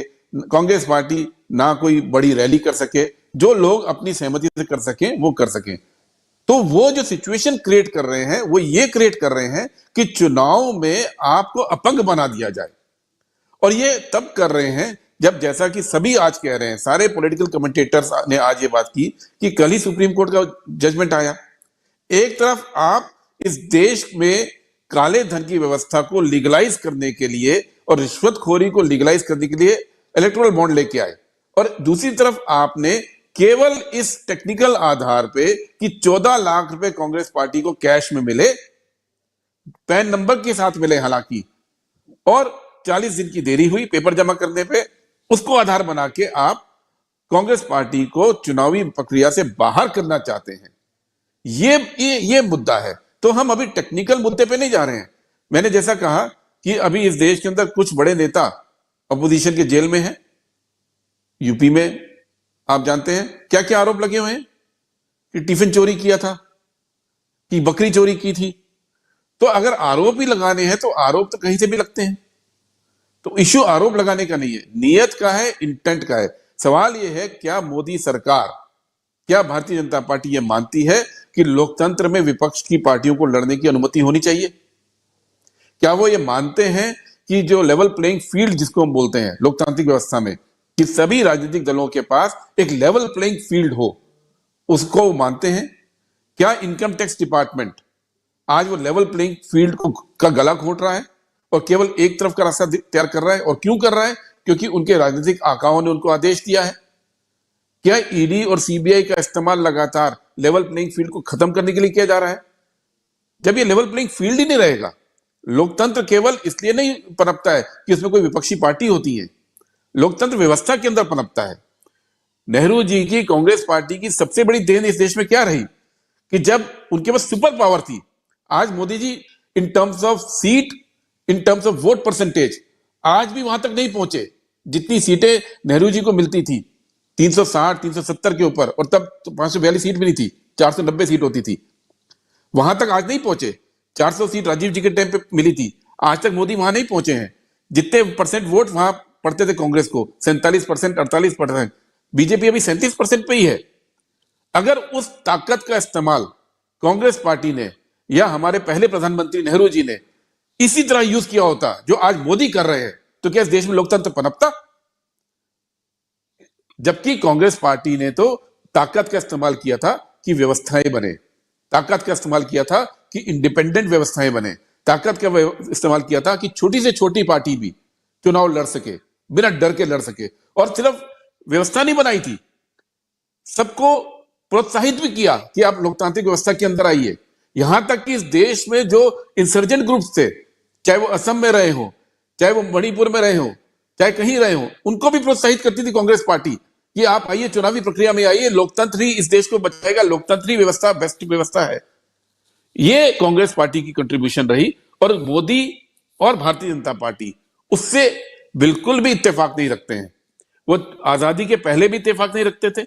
कांग्रेस पार्टी ना कोई बड़ी रैली कर सके, जो लोग अपनी सहमति से कर सकें वो कर सकें। तो वो जो सिचुएशन क्रिएट कर रहे हैं वो ये क्रिएट कर रहे हैं कि चुनाव में आपको अपंग बना दिया जाए। और ये तब कर रहे हैं जब, जैसा कि सभी आज कह रहे हैं, सारे पॉलिटिकल कमेंटेटर्स ने आज ये बात की कि कल ही सुप्रीम कोर्ट का जजमेंट आया। एक तरफ आप इस देश में काले धन की व्यवस्था को लीगलाइज करने के लिए और रिश्वतखोरी को लीगलाइज करने के लिए इलेक्टोरल बॉन्ड लेके आए, और दूसरी तरफ आपने केवल इस टेक्निकल आधार पे कि 14 लाख रुपए कांग्रेस पार्टी को कैश में मिले, पैन नंबर के साथ मिले हालांकि, और 40 दिन की देरी हुई पेपर जमा करने पे, उसको आधार बना के आप कांग्रेस पार्टी को चुनावी प्रक्रिया से बाहर करना चाहते हैं। ये मुद्दा है। तो हम अभी टेक्निकल मुद्दे पे नहीं जा रहे हैं। मैंने जैसा कहा कि अभी इस देश के अंदर कुछ बड़े नेता अपोजिशन के जेल में हैं। यूपी में आप जानते हैं क्या क्या आरोप लगे हुए हैं, कि टिफिन चोरी किया था, कि बकरी चोरी की थी। तो अगर आरोप ही लगाने हैं तो आरोप तो कहीं से भी लगते हैं। तो इश्यू आरोप लगाने का नहीं है, नियत का है, इंटेंट का है। सवाल यह है क्या मोदी सरकार, क्या भारतीय जनता पार्टी यह मानती है कि लोकतंत्र में विपक्ष की पार्टियों को लड़ने की अनुमति होनी चाहिए? क्या वो ये मानते हैं कि जो लेवल प्लेइंग फील्ड जिसको हम बोलते हैं लोकतांत्रिक व्यवस्था में, कि सभी राजनीतिक दलों के पास एक लेवल प्लेइंग फील्ड हो, उसको वो मानते हैं? क्या इनकम टैक्स डिपार्टमेंट आज वो लेवल प्लेइंग फील्ड का गला घोट रहा है और केवल एक तरफ का रास्ता तैयार कर रहा है? और क्यों कर रहा है? क्योंकि उनके राजनीतिक आकाओं ने उनको आदेश दिया है। क्या ईडी और सीबीआई का इस्तेमाल लगातार लेवल प्लेइंग फील्ड को खत्म करने के लिए किया जा रहा है? जब ये लेवल प्लेइंग फील्ड ही नहीं रहेगा, लोकतंत्र केवल इसलिए नहीं पनपता है कि उसमें कोई विपक्षी पार्टी होती है, लोकतंत्र व्यवस्था के अंदर पनपता है। नेहरू जी की कांग्रेस पार्टी की सबसे बड़ी देन इस देश में क्या रही कि जब उनके पास सुपर पावर थी। आज Modi ji in terms of seat, in terms of vote percentage आज भी वहां तक नहीं पहुंचे जितनी सीटें नेहरू जी को मिलती थी, 360 370 के ऊपर, और तब तो 542 सीट मिली थी, 490 सीट होती थी। वहां तक आज नहीं पहुंचे। 400 सीट राजीव जी के टाइम पे मिली थी, आज तक मोदी वहां नहीं पहुंचे हैं। जितने परसेंट वोट वहां पड़ते थे कांग्रेस को, 47%, 48%, बीजेपी अभी 37% पे ही है। अगर उस ताकत का इस्तेमाल कांग्रेस पार्टी ने या हमारे पहले प्रधानमंत्री नेहरू जी ने इसी तरह यूज किया होता जो आज मोदी कर रहे हैं, तो क्या इस देश में लोकतंत्र पनपता? जबकि कांग्रेस पार्टी ने तो ताकत का इस्तेमाल किया था कि व्यवस्थाएं बने, ताकत का इस्तेमाल किया था कि इंडिपेंडेंट व्यवस्थाएं बने, ताकत का इस्तेमाल किया था कि छोटी से छोटी पार्टी भी चुनाव लड़ सके, बिना डर के लड़ सके। और सिर्फ व्यवस्था नहीं बनाई थी, सबको प्रोत्साहित भी किया कि आप लोकतांत्रिक व्यवस्था के अंदर आइए। यहां तक कि इस देश में जो इंसर्जेंट ग्रुप्स थे, चाहे वो असम में रहे हो, चाहे वो मणिपुर में रहे हो, चाहे कहीं रहे हो, उनको भी प्रोत्साहित करती थी कांग्रेस पार्टी कि आप आइए, चुनावी प्रक्रिया में आइए, लोकतंत्र ही इस देश को बचाएगा, लोकतंत्री व्यवस्था बेस्ट व्यवस्था है। ये कांग्रेस पार्टी की कंट्रीब्यूशन रही। और मोदी और भारतीय जनता पार्टी उससे बिल्कुल भी इत्तेफाक नहीं रखते हैं। वो आजादी के पहले भी इत्तेफाक नहीं रखते थे,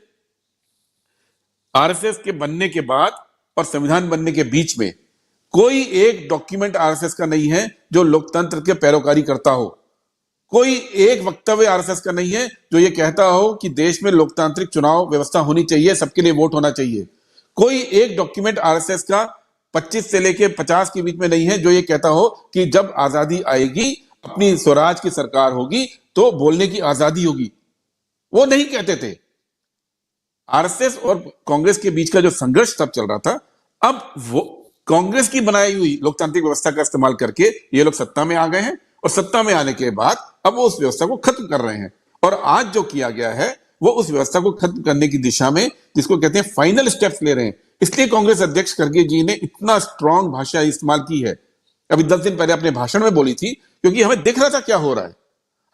आरएसएस के बनने के बाद और संविधान बनने के बीच में कोई एक डॉक्यूमेंट आरएसएस का नहीं है जो लोकतंत्र के पैरोकारी करता हो। कोई एक वक्तव्य आरएसएस का नहीं है जो ये कहता हो कि देश में लोकतांत्रिक चुनाव व्यवस्था होनी चाहिए, सबके लिए वोट होना चाहिए। कोई एक डॉक्यूमेंट आरएसएस का 25 से लेके 50 के बीच में नहीं है जो ये कहता हो कि जब आजादी आएगी, अपनी स्वराज की सरकार होगी, तो बोलने की आजादी होगी। वो नहीं कहते थे। आरएसएस और कांग्रेस के बीच का जो संघर्ष तब चल रहा था, अब वो कांग्रेस की बनाई हुई लोकतांत्रिक व्यवस्था का इस्तेमाल करके ये लोग सत्ता में आ गए हैं, और सत्ता में आने के बाद अब वो उस व्यवस्था को खत्म कर रहे हैं। और आज जो किया गया है वो उस व्यवस्था को खत्म करने की दिशा में, जिसको कहते हैं फाइनल स्टेप्स ले रहे हैं। इसलिए कांग्रेस अध्यक्ष खड़गे जी ने इतना स्ट्रांग भाषा इस्तेमाल की है, अभी 10 दिन पहले अपने भाषण में बोली थी, क्योंकि हमें दिख रहा था क्या हो रहा है,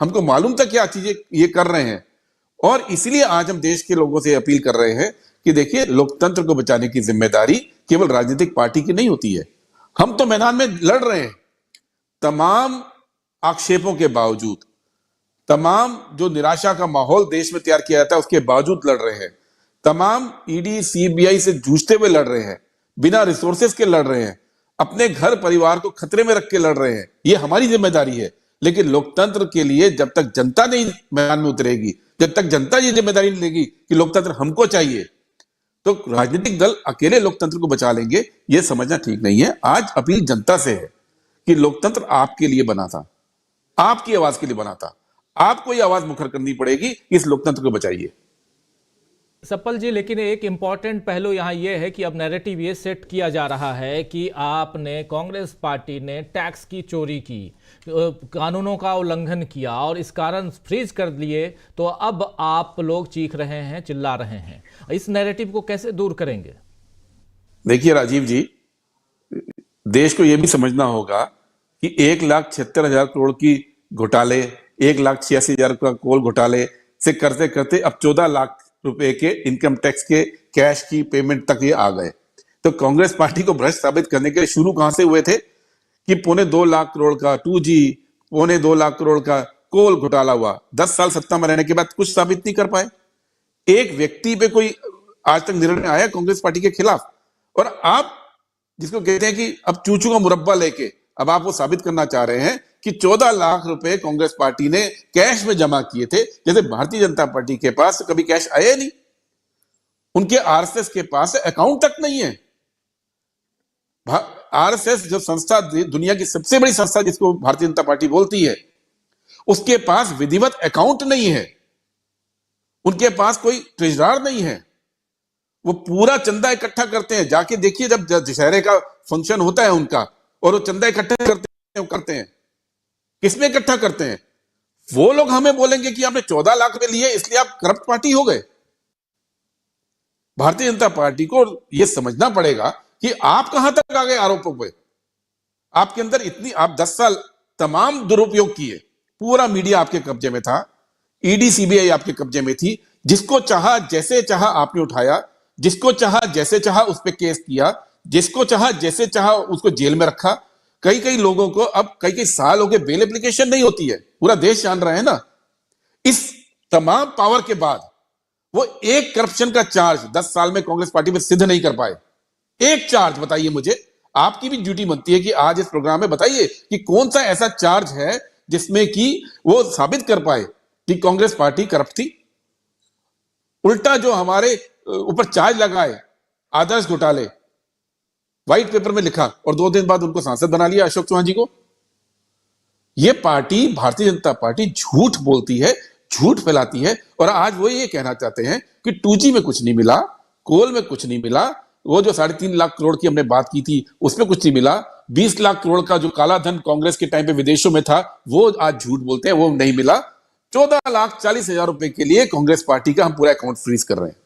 हमको मालूम था क्या चीजें ये कर रहे हैं। और इसलिए आज हम देश के लोगों से अपील कर रहे हैं कि देखिए, लोकतंत्र को बचाने की जिम्मेदारी केवल राजनीतिक पार्टी की नहीं होती है। हम तो मैदान में लड़ रहे हैं, तमाम आक्षेपों के बावजूद, तमाम जो निराशा का माहौल देश में तैयार किया जाता है उसके बावजूद लड़ रहे हैं, तमाम ईडी सीबीआई से जूझते हुए लड़ रहे हैं, बिना रिसोर्सेज के लड़ रहे हैं, अपने घर परिवार को खतरे में रख के लड़ रहे हैं। ये हमारी जिम्मेदारी है। लेकिन लोकतंत्र के लिए जब तक जनता नहीं मैदान में उतरेगी, जब तक जनता ये जिम्मेदारी नहीं लेगी कि लोकतंत्र हमको चाहिए, तो राजनीतिक दल अकेले लोकतंत्र को बचा लेंगे, ये समझना ठीक नहीं है। आज अपील जनता से है कि लोकतंत्र आपके लिए बना था, आपकी आवाज के लिए बना था, आपको ये आवाज मुखर करनी पड़ेगी, इस लोकतंत्र को बचाइए। सप्पल जी, लेकिन एक इंपॉर्टेंट पहलू यहाँ यह है कि अब नैरेटिव ये सेट किया जा रहा है कि आपने, कांग्रेस पार्टी ने टैक्स की चोरी की, कानूनों का उल्लंघन किया और इस कारण फ्रीज कर दिए, तो अब आप लोग चीख रहे हैं, चिल्ला रहे हैं। इस नैरेटिव को कैसे दूर करेंगे? देखिए राजीव जी, देश को यह भी समझना होगा कि 1,76,000 करोड़ की घोटाले, 1,86,000 का कोल घोटाले से करते करते अब 14 लाख रुपए के इनकम टैक्स के कैश की पेमेंट तक ये आ गए। तो कांग्रेस पार्टी को भ्रष्ट साबित करने के लिए शुरू कहां से हुए थे कि 2.25 लाख करोड़ का 2G, 2.25 लाख करोड़ का कोल घोटाला हुआ। 10 साल सत्ता में रहने के बाद कुछ साबित नहीं कर पाए। एक व्यक्ति पे कोई आज तक निर्णय आया कांग्रेस पार्टी के खिलाफ? और आप जिसको कहते हैं कि अब चूचू का मुरब्बा लेके अब आप वो साबित करना चाह रहे हैं कि 14 लाख रुपए कांग्रेस पार्टी ने कैश में जमा किए थे, जैसे भारतीय जनता पार्टी के पास कभी कैश आया नहीं, उनके आरएसएस के पास अकाउंट तक नहीं है। आरएसएस जो संस्था, दुनिया की सबसे बड़ी संस्था जिसको भारतीय जनता पार्टी बोलती है, उसके पास विधिवत अकाउंट नहीं है, उनके पास कोई ट्रेजरार नहीं है। वो पूरा चंदा इकट्ठा करते हैं, जाके देखिए जब दशहरे का फंक्शन होता है उनका, और वो चंदा इकट्ठा करते हैं, किसमें इकट्ठा करते हैं? वो लोग हमें बोलेंगे कि आपने 14 लाख रुपए लिए इसलिए आप करप्ट पार्टी हो गए। भारतीय जनता पार्टी को यह समझना पड़ेगा कि आप कहां तक आ गए आरोपों पे। आपके अंदर इतनी, आप 10 साल तमाम दुरुपयोग किए, पूरा मीडिया आपके कब्जे में था, ईडी सीबीआई आपके कब्जे में थी, जिसको चाहा जैसे चाहा आपने उठाया, जिसको चाहा जैसे चाहा उस पर केस किया, जिसको चाहा जैसे चाहा उसको जेल में रखा। कई लोगों को अब कई साल हो गए बेल एप्लीकेशन नहीं होती है, पूरा देश जान रहा है ना। इस तमाम पावर के बाद वो एक करप्शन का चार्ज 10 साल में कांग्रेस पार्टी में सिद्ध नहीं कर पाए। एक चार्ज बताइए मुझे, आपकी भी ड्यूटी बनती है कि आज इस प्रोग्राम में बताइए कि कौन सा ऐसा चार्ज है जिसमें कि वो साबित कर पाए कि कांग्रेस पार्टी करप्ट थी। उल्टा जो हमारे ऊपर चार्ज लगाए, आदर्श घोटाले, व्हाइट पेपर में लिखा और 2 दिन बाद उनको सांसद बना लिया, अशोक चौहान जी को। यह पार्टी, भारतीय जनता पार्टी, झूठ बोलती है, झूठ फैलाती है। और आज वो ये कहना चाहते हैं कि 2G में कुछ नहीं मिला, कोल में कुछ नहीं मिला, वो जो 3.5 लाख करोड़ की हमने बात की थी उसमें कुछ नहीं मिला, 20 लाख करोड़ का जो काला धन कांग्रेस के टाइम पे विदेशों में था वो आज झूठ बोलते हैं, वो नहीं मिला। 14,40,000 रुपए के लिए कांग्रेस पार्टी का हम पूरा अकाउंट फ्रीज कर रहे हैं।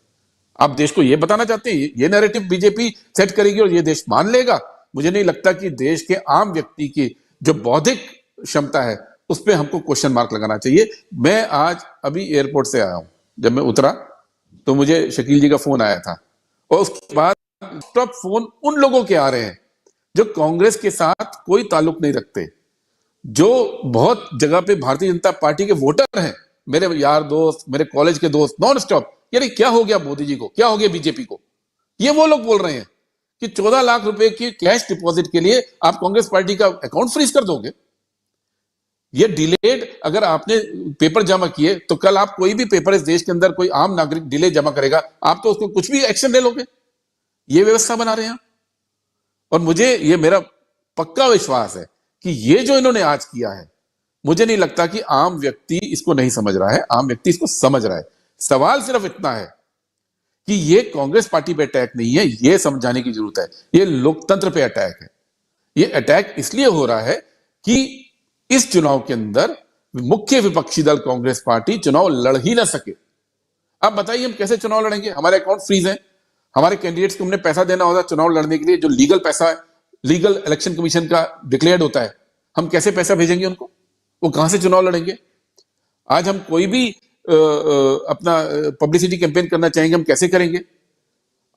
आप देश को ये बताना चाहते हैं, ये नैरेटिव बीजेपी सेट करेगी और ये देश मान लेगा? मुझे नहीं लगता कि देश के आम व्यक्ति की जो बौद्धिक क्षमता है उस पर हमको क्वेश्चन मार्क लगाना चाहिए। मैं आज अभी एयरपोर्ट से आया हूं, जब मैं उतरा तो मुझे शकील जी का फोन आया था और उसके बाद टॉप फोन उन लोगों के आ रहे हैं जो कांग्रेस के साथ कोई ताल्लुक नहीं रखते, जो बहुत जगह पे भारतीय जनता पार्टी के वोटर हैं, मेरे यार दोस्त, मेरे कॉलेज के दोस्त, नॉन स्टॉप, यानी क्या हो गया मोदी जी को, क्या हो गया बीजेपी को। ये वो लोग बोल रहे हैं कि 14 लाख रुपए की कैश डिपॉजिट के लिए आप कांग्रेस पार्टी का अकाउंट फ्रीज कर दोगे। ये डिलेड, अगर आपने पेपर जमा किए तो कल आप कोई भी पेपर इस देश के अंदर कोई आम नागरिक डिले जमा करेगा, आप तो उसको कुछ भी एक्शन ले लोगे। ये व्यवस्था बना रहे हैं। और मुझे ये मेरा पक्का विश्वास है कि ये जो इन्होंने आज किया है, मुझे नहीं लगता कि आम व्यक्ति इसको नहीं समझ रहा है, आम व्यक्ति इसको समझ रहा है। सवाल सिर्फ इतना है कि ये कांग्रेस पार्टी पे अटैक नहीं है, ये समझाने की जरूरत है, ये लोकतंत्र पे अटैक है। ये अटैक इसलिए हो रहा है कि इस चुनाव के अंदर मुख्य विपक्षी दल कांग्रेस पार्टी चुनाव लड़ ही ना सके। अब बताइए हम कैसे चुनाव लड़ेंगे? हमारे अकाउंट फ्रीज है, हमारे कैंडिडेट्स को हमने पैसा देना होता चुनाव लड़ने के लिए, जो लीगल पैसा है, लीगल इलेक्शन कमीशन का डिक्लेयर्ड होता है, हम कैसे पैसा भेजेंगे उनको? वो कहां से चुनाव लड़ेंगे? आज हम कोई भी अपना पब्लिसिटी कैंपेन करना चाहेंगे, हम कैसे करेंगे?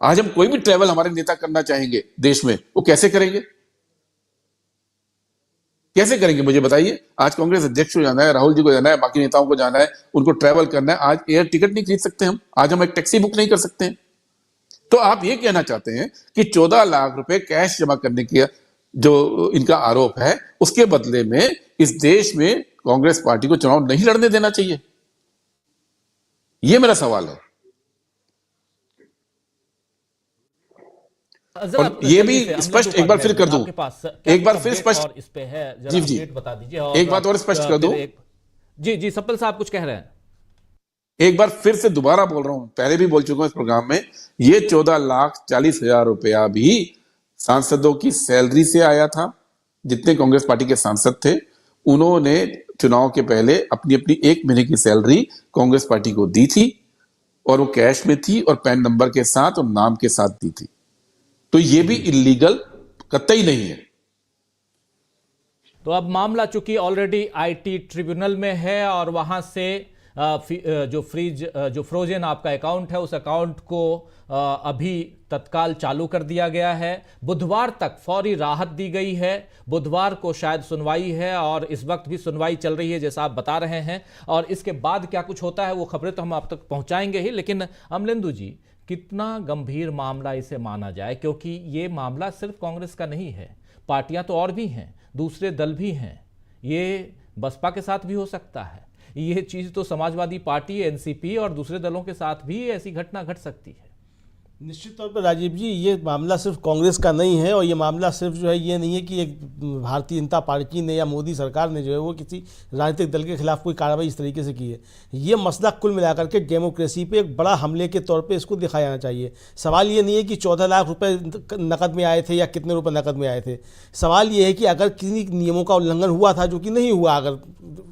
आज हम कोई भी ट्रैवल हमारे नेता करना चाहेंगे देश में, वो कैसे करेंगे? कैसे करेंगे मुझे बताइए। आज कांग्रेस अध्यक्ष को जाना है, राहुल जी को जाना है, बाकी नेताओं को जाना है, उनको ट्रैवल करना है। आज एयर टिकट नहीं खरीद सकते हम, आज हम एक टैक्सी बुक नहीं कर सकते हैं। तो आप ये कहना चाहते हैं कि 14 लाख रुपए कैश जमा करने की जो इनका आरोप है, उसके बदले में इस देश में कांग्रेस पार्टी को चुनाव नहीं लड़ने देना चाहिए? ये मेरा सवाल है। और ये भी स्पष्ट एक बार फिर कर दूं, एक बार फिर स्पष्ट इस पे है, जी जी बता दीजिए। एक बात और स्पष्ट कर दूं। जी जी सप्पल साहब कुछ कह रहे हैं। एक बार फिर से दोबारा बोल रहा हूं, पहले भी बोल चुका हूं इस प्रोग्राम में, ये 14,40,000 रुपया भी सांसदों की सैलरी से आया था। जितने कांग्रेस पार्टी के सांसद थे उन्होंने चुनाव के पहले अपनी अपनी 1 महीने की सैलरी कांग्रेस पार्टी को दी थी, और वो कैश में थी और पैन नंबर के साथ और नाम के साथ दी थी। तो ये भी इलीगल कतई नहीं है। तो अब मामला चूंकि ऑलरेडी आईटी ट्रिब्यूनल में है और वहां से जो फ्रोजन आपका अकाउंट है, उस अकाउंट को अभी तत्काल चालू कर दिया गया है। बुधवार तक फौरी राहत दी गई है, बुधवार को शायद सुनवाई है और इस वक्त भी सुनवाई चल रही है जैसा आप बता रहे हैं। और इसके बाद क्या कुछ होता है वो खबरें तो हम आप तक पहुंचाएंगे ही, लेकिन अमलेंदु जी कितना गंभीर मामला इसे माना जाए, क्योंकि ये मामला सिर्फ कांग्रेस का नहीं है, पार्टियां तो और भी हैं, दूसरे दल भी हैं, ये बसपा के साथ भी हो सकता है, ये चीज तो समाजवादी पार्टी, एनसीपी और दूसरे दलों के साथ भी ऐसी घटना घट सकती है। निश्चित तौर पर राजीव जी, ये मामला सिर्फ कांग्रेस का नहीं है, और ये मामला सिर्फ जो है ये नहीं है कि एक भारतीय जनता पार्टी ने या मोदी सरकार ने जो है वो किसी राजनीतिक दल के खिलाफ कोई कार्रवाई इस तरीके से की है। ये मसला कुल मिलाकर के डेमोक्रेसी पे एक बड़ा हमले के तौर पे इसको दिखाया जाना चाहिए। सवाल ये नहीं है कि 14 लाख रुपए नकद में आए थे या कितने रुपए नकद में आए थे। सवाल ये है कि अगर किसी नियमों का उल्लंघन हुआ था, जो कि नहीं हुआ अगर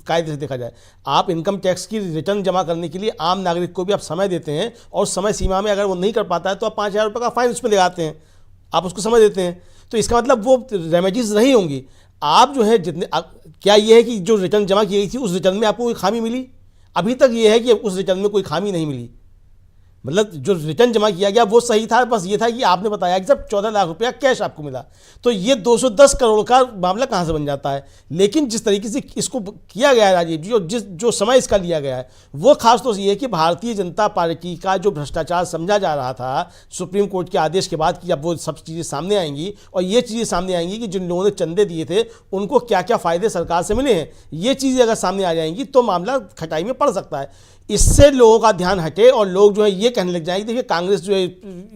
कायदे से देखा जाए, आप इनकम टैक्स की रिटर्न जमा करने के लिए आम नागरिक को भी आप समय देते हैं, और समय सीमा में अगर वो नहीं कर पाता है तो आप 5,000 रुपये का फाइन उस पर लगाते हैं, आप उसको समय देते हैं। तो इसका मतलब वो रेमेडीज नहीं होंगी। आप जो है जितने क्या ये है कि जो रिटर्न जमा की गई थी उस रिटर्न में आपको कोई खामी मिली? अभी तक ये है कि उस रिटर्न में कोई खामी नहीं मिली। मतलब जो रिटर्न जमा किया गया वो सही था, बस ये था कि आपने बताया कि सिर्फ 14 लाख रुपया कैश आपको मिला। तो ये 210 करोड़ का मामला कहाँ से बन जाता है? लेकिन जिस तरीके से इसको किया गया है राजीव जी, और जो समय इसका लिया गया है, वो खास तौर से ये है कि भारतीय जनता पार्टी का जो भ्रष्टाचार समझा जा रहा था सुप्रीम कोर्ट के आदेश के बाद, कि अब वो सब चीज़ें सामने आएंगी, और ये चीज़ें सामने आएंगी कि जिन लोगों ने चंदे दिए थे उनको क्या क्या फ़ायदे सरकार से मिले हैं, ये चीज़ें अगर सामने आ जाएंगी तो मामला खटाई में पड़ सकता है। इससे लोगों का ध्यान हटे और लोग जो है ये कहने लग जाएंगे देखिए कांग्रेस जो है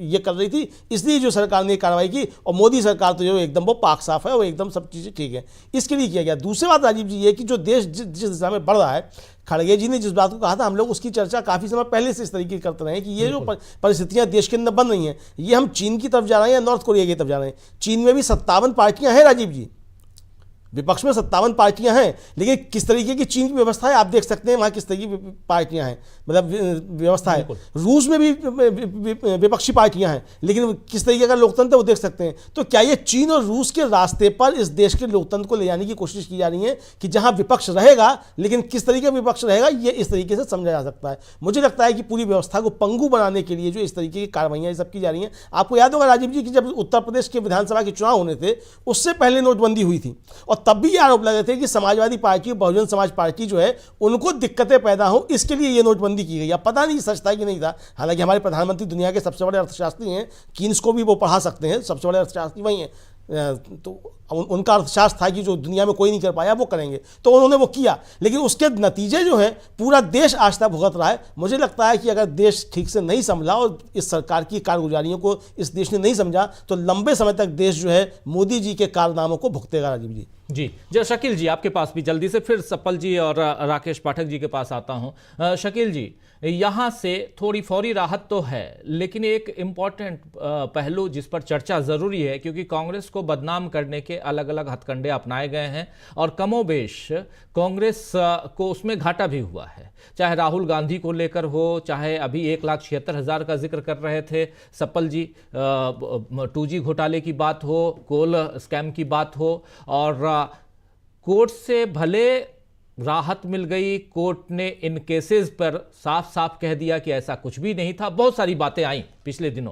ये कर रही थी इसलिए जो सरकार ने कार्रवाई की, और मोदी सरकार तो जो एकदम वो पाक साफ है, वो एकदम सब चीज़ें ठीक है, इसके लिए किया गया। दूसरी बात राजीव जी ये कि जो देश जिस दिशा में बढ़ रहा है, खड़गे जी ने जिस बात को कहा था, हम लोग उसकी चर्चा काफ़ी समय पहले से इस तरीके की करते रहे हैं कि ये जो परिस्थितियां देश के अंदर बन रही हैं, ये हम चीन की तरफ जा रहे हैं या नॉर्थ कोरिया की तरफ जा रहे हैं। चीन में भी 57 पार्टियां हैं राजीव जी, विपक्ष में 57 पार्टियां हैं, लेकिन किस तरीके की चीन की व्यवस्था है आप देख सकते हैं, वहाँ किस तरीके की पार्टियां हैं, मतलब व्यवस्था है। रूस में भी विपक्षी पार्टियां हैं, लेकिन किस तरीके का लोकतंत्र वो देख सकते हैं। तो क्या ये चीन और रूस के रास्ते पर इस देश के लोकतंत्र को ले जाने की कोशिश की जा रही है कि जहां विपक्ष रहेगा, लेकिन किस तरीके का विपक्ष रहेगा ये इस तरीके से समझा जा सकता है। मुझे लगता है कि पूरी व्यवस्था को पंगु बनाने के लिए जो इस तरीके की कार्रवाइयाँ सब की जा रही हैं। आपको याद होगा राजीव जी कि जब उत्तर प्रदेश के विधानसभा के चुनाव होने थे, उससे पहले नोटबंदी हुई थी, और तब भी ये आरोप लगे थे कि समाजवादी पार्टी, बहुजन समाज पार्टी जो है, उनको दिक्कतें पैदा हो, इसके लिए ये नोटबंदी की गई। अब पता नहीं सच था कि नहीं था, हालांकि हमारे प्रधानमंत्री दुनिया के सबसे बड़े अर्थशास्त्री हैं, कीन्स को भी वो पढ़ा सकते हैं, सबसे बड़े अर्थशास्त्री वही हैं, तो उनका अर्थशास्त्र था कि जो दुनिया में कोई नहीं कर पाया वो करेंगे, तो उन्होंने वो किया, लेकिन उसके नतीजे जो हैं पूरा देश आज तक भुगत रहा है। मुझे लगता है कि अगर देश ठीक से नहीं संभला और इस सरकार की कारगुजारियों को इस देश ने नहीं समझा, तो लंबे समय तक देश जो है मोदी जी के कारनामों को भुगतेगा राजीव जी। जी शकील जी आपके पास भी जल्दी से, फिर सप्पल जी और राकेश पाठक जी के पास आता हूं। शकील जी, यहाँ से थोड़ी फौरी राहत तो है, लेकिन एक इम्पॉर्टेंट पहलू जिस पर चर्चा ज़रूरी है, क्योंकि कांग्रेस को बदनाम करने के अलग अलग हथकंडे अपनाए गए हैं और कमोबेश कांग्रेस को उसमें घाटा भी हुआ है, चाहे राहुल गांधी को लेकर हो, चाहे अभी 1,76,000 का जिक्र कर रहे थे सप्पल जी, 2G घोटाले की बात हो, कोल स्कैम की बात हो, और कोर्ट से भले राहत मिल गई, कोर्ट ने इन केसेस पर साफ साफ कह दिया कि ऐसा कुछ भी नहीं था, बहुत सारी बातें आई पिछले दिनों,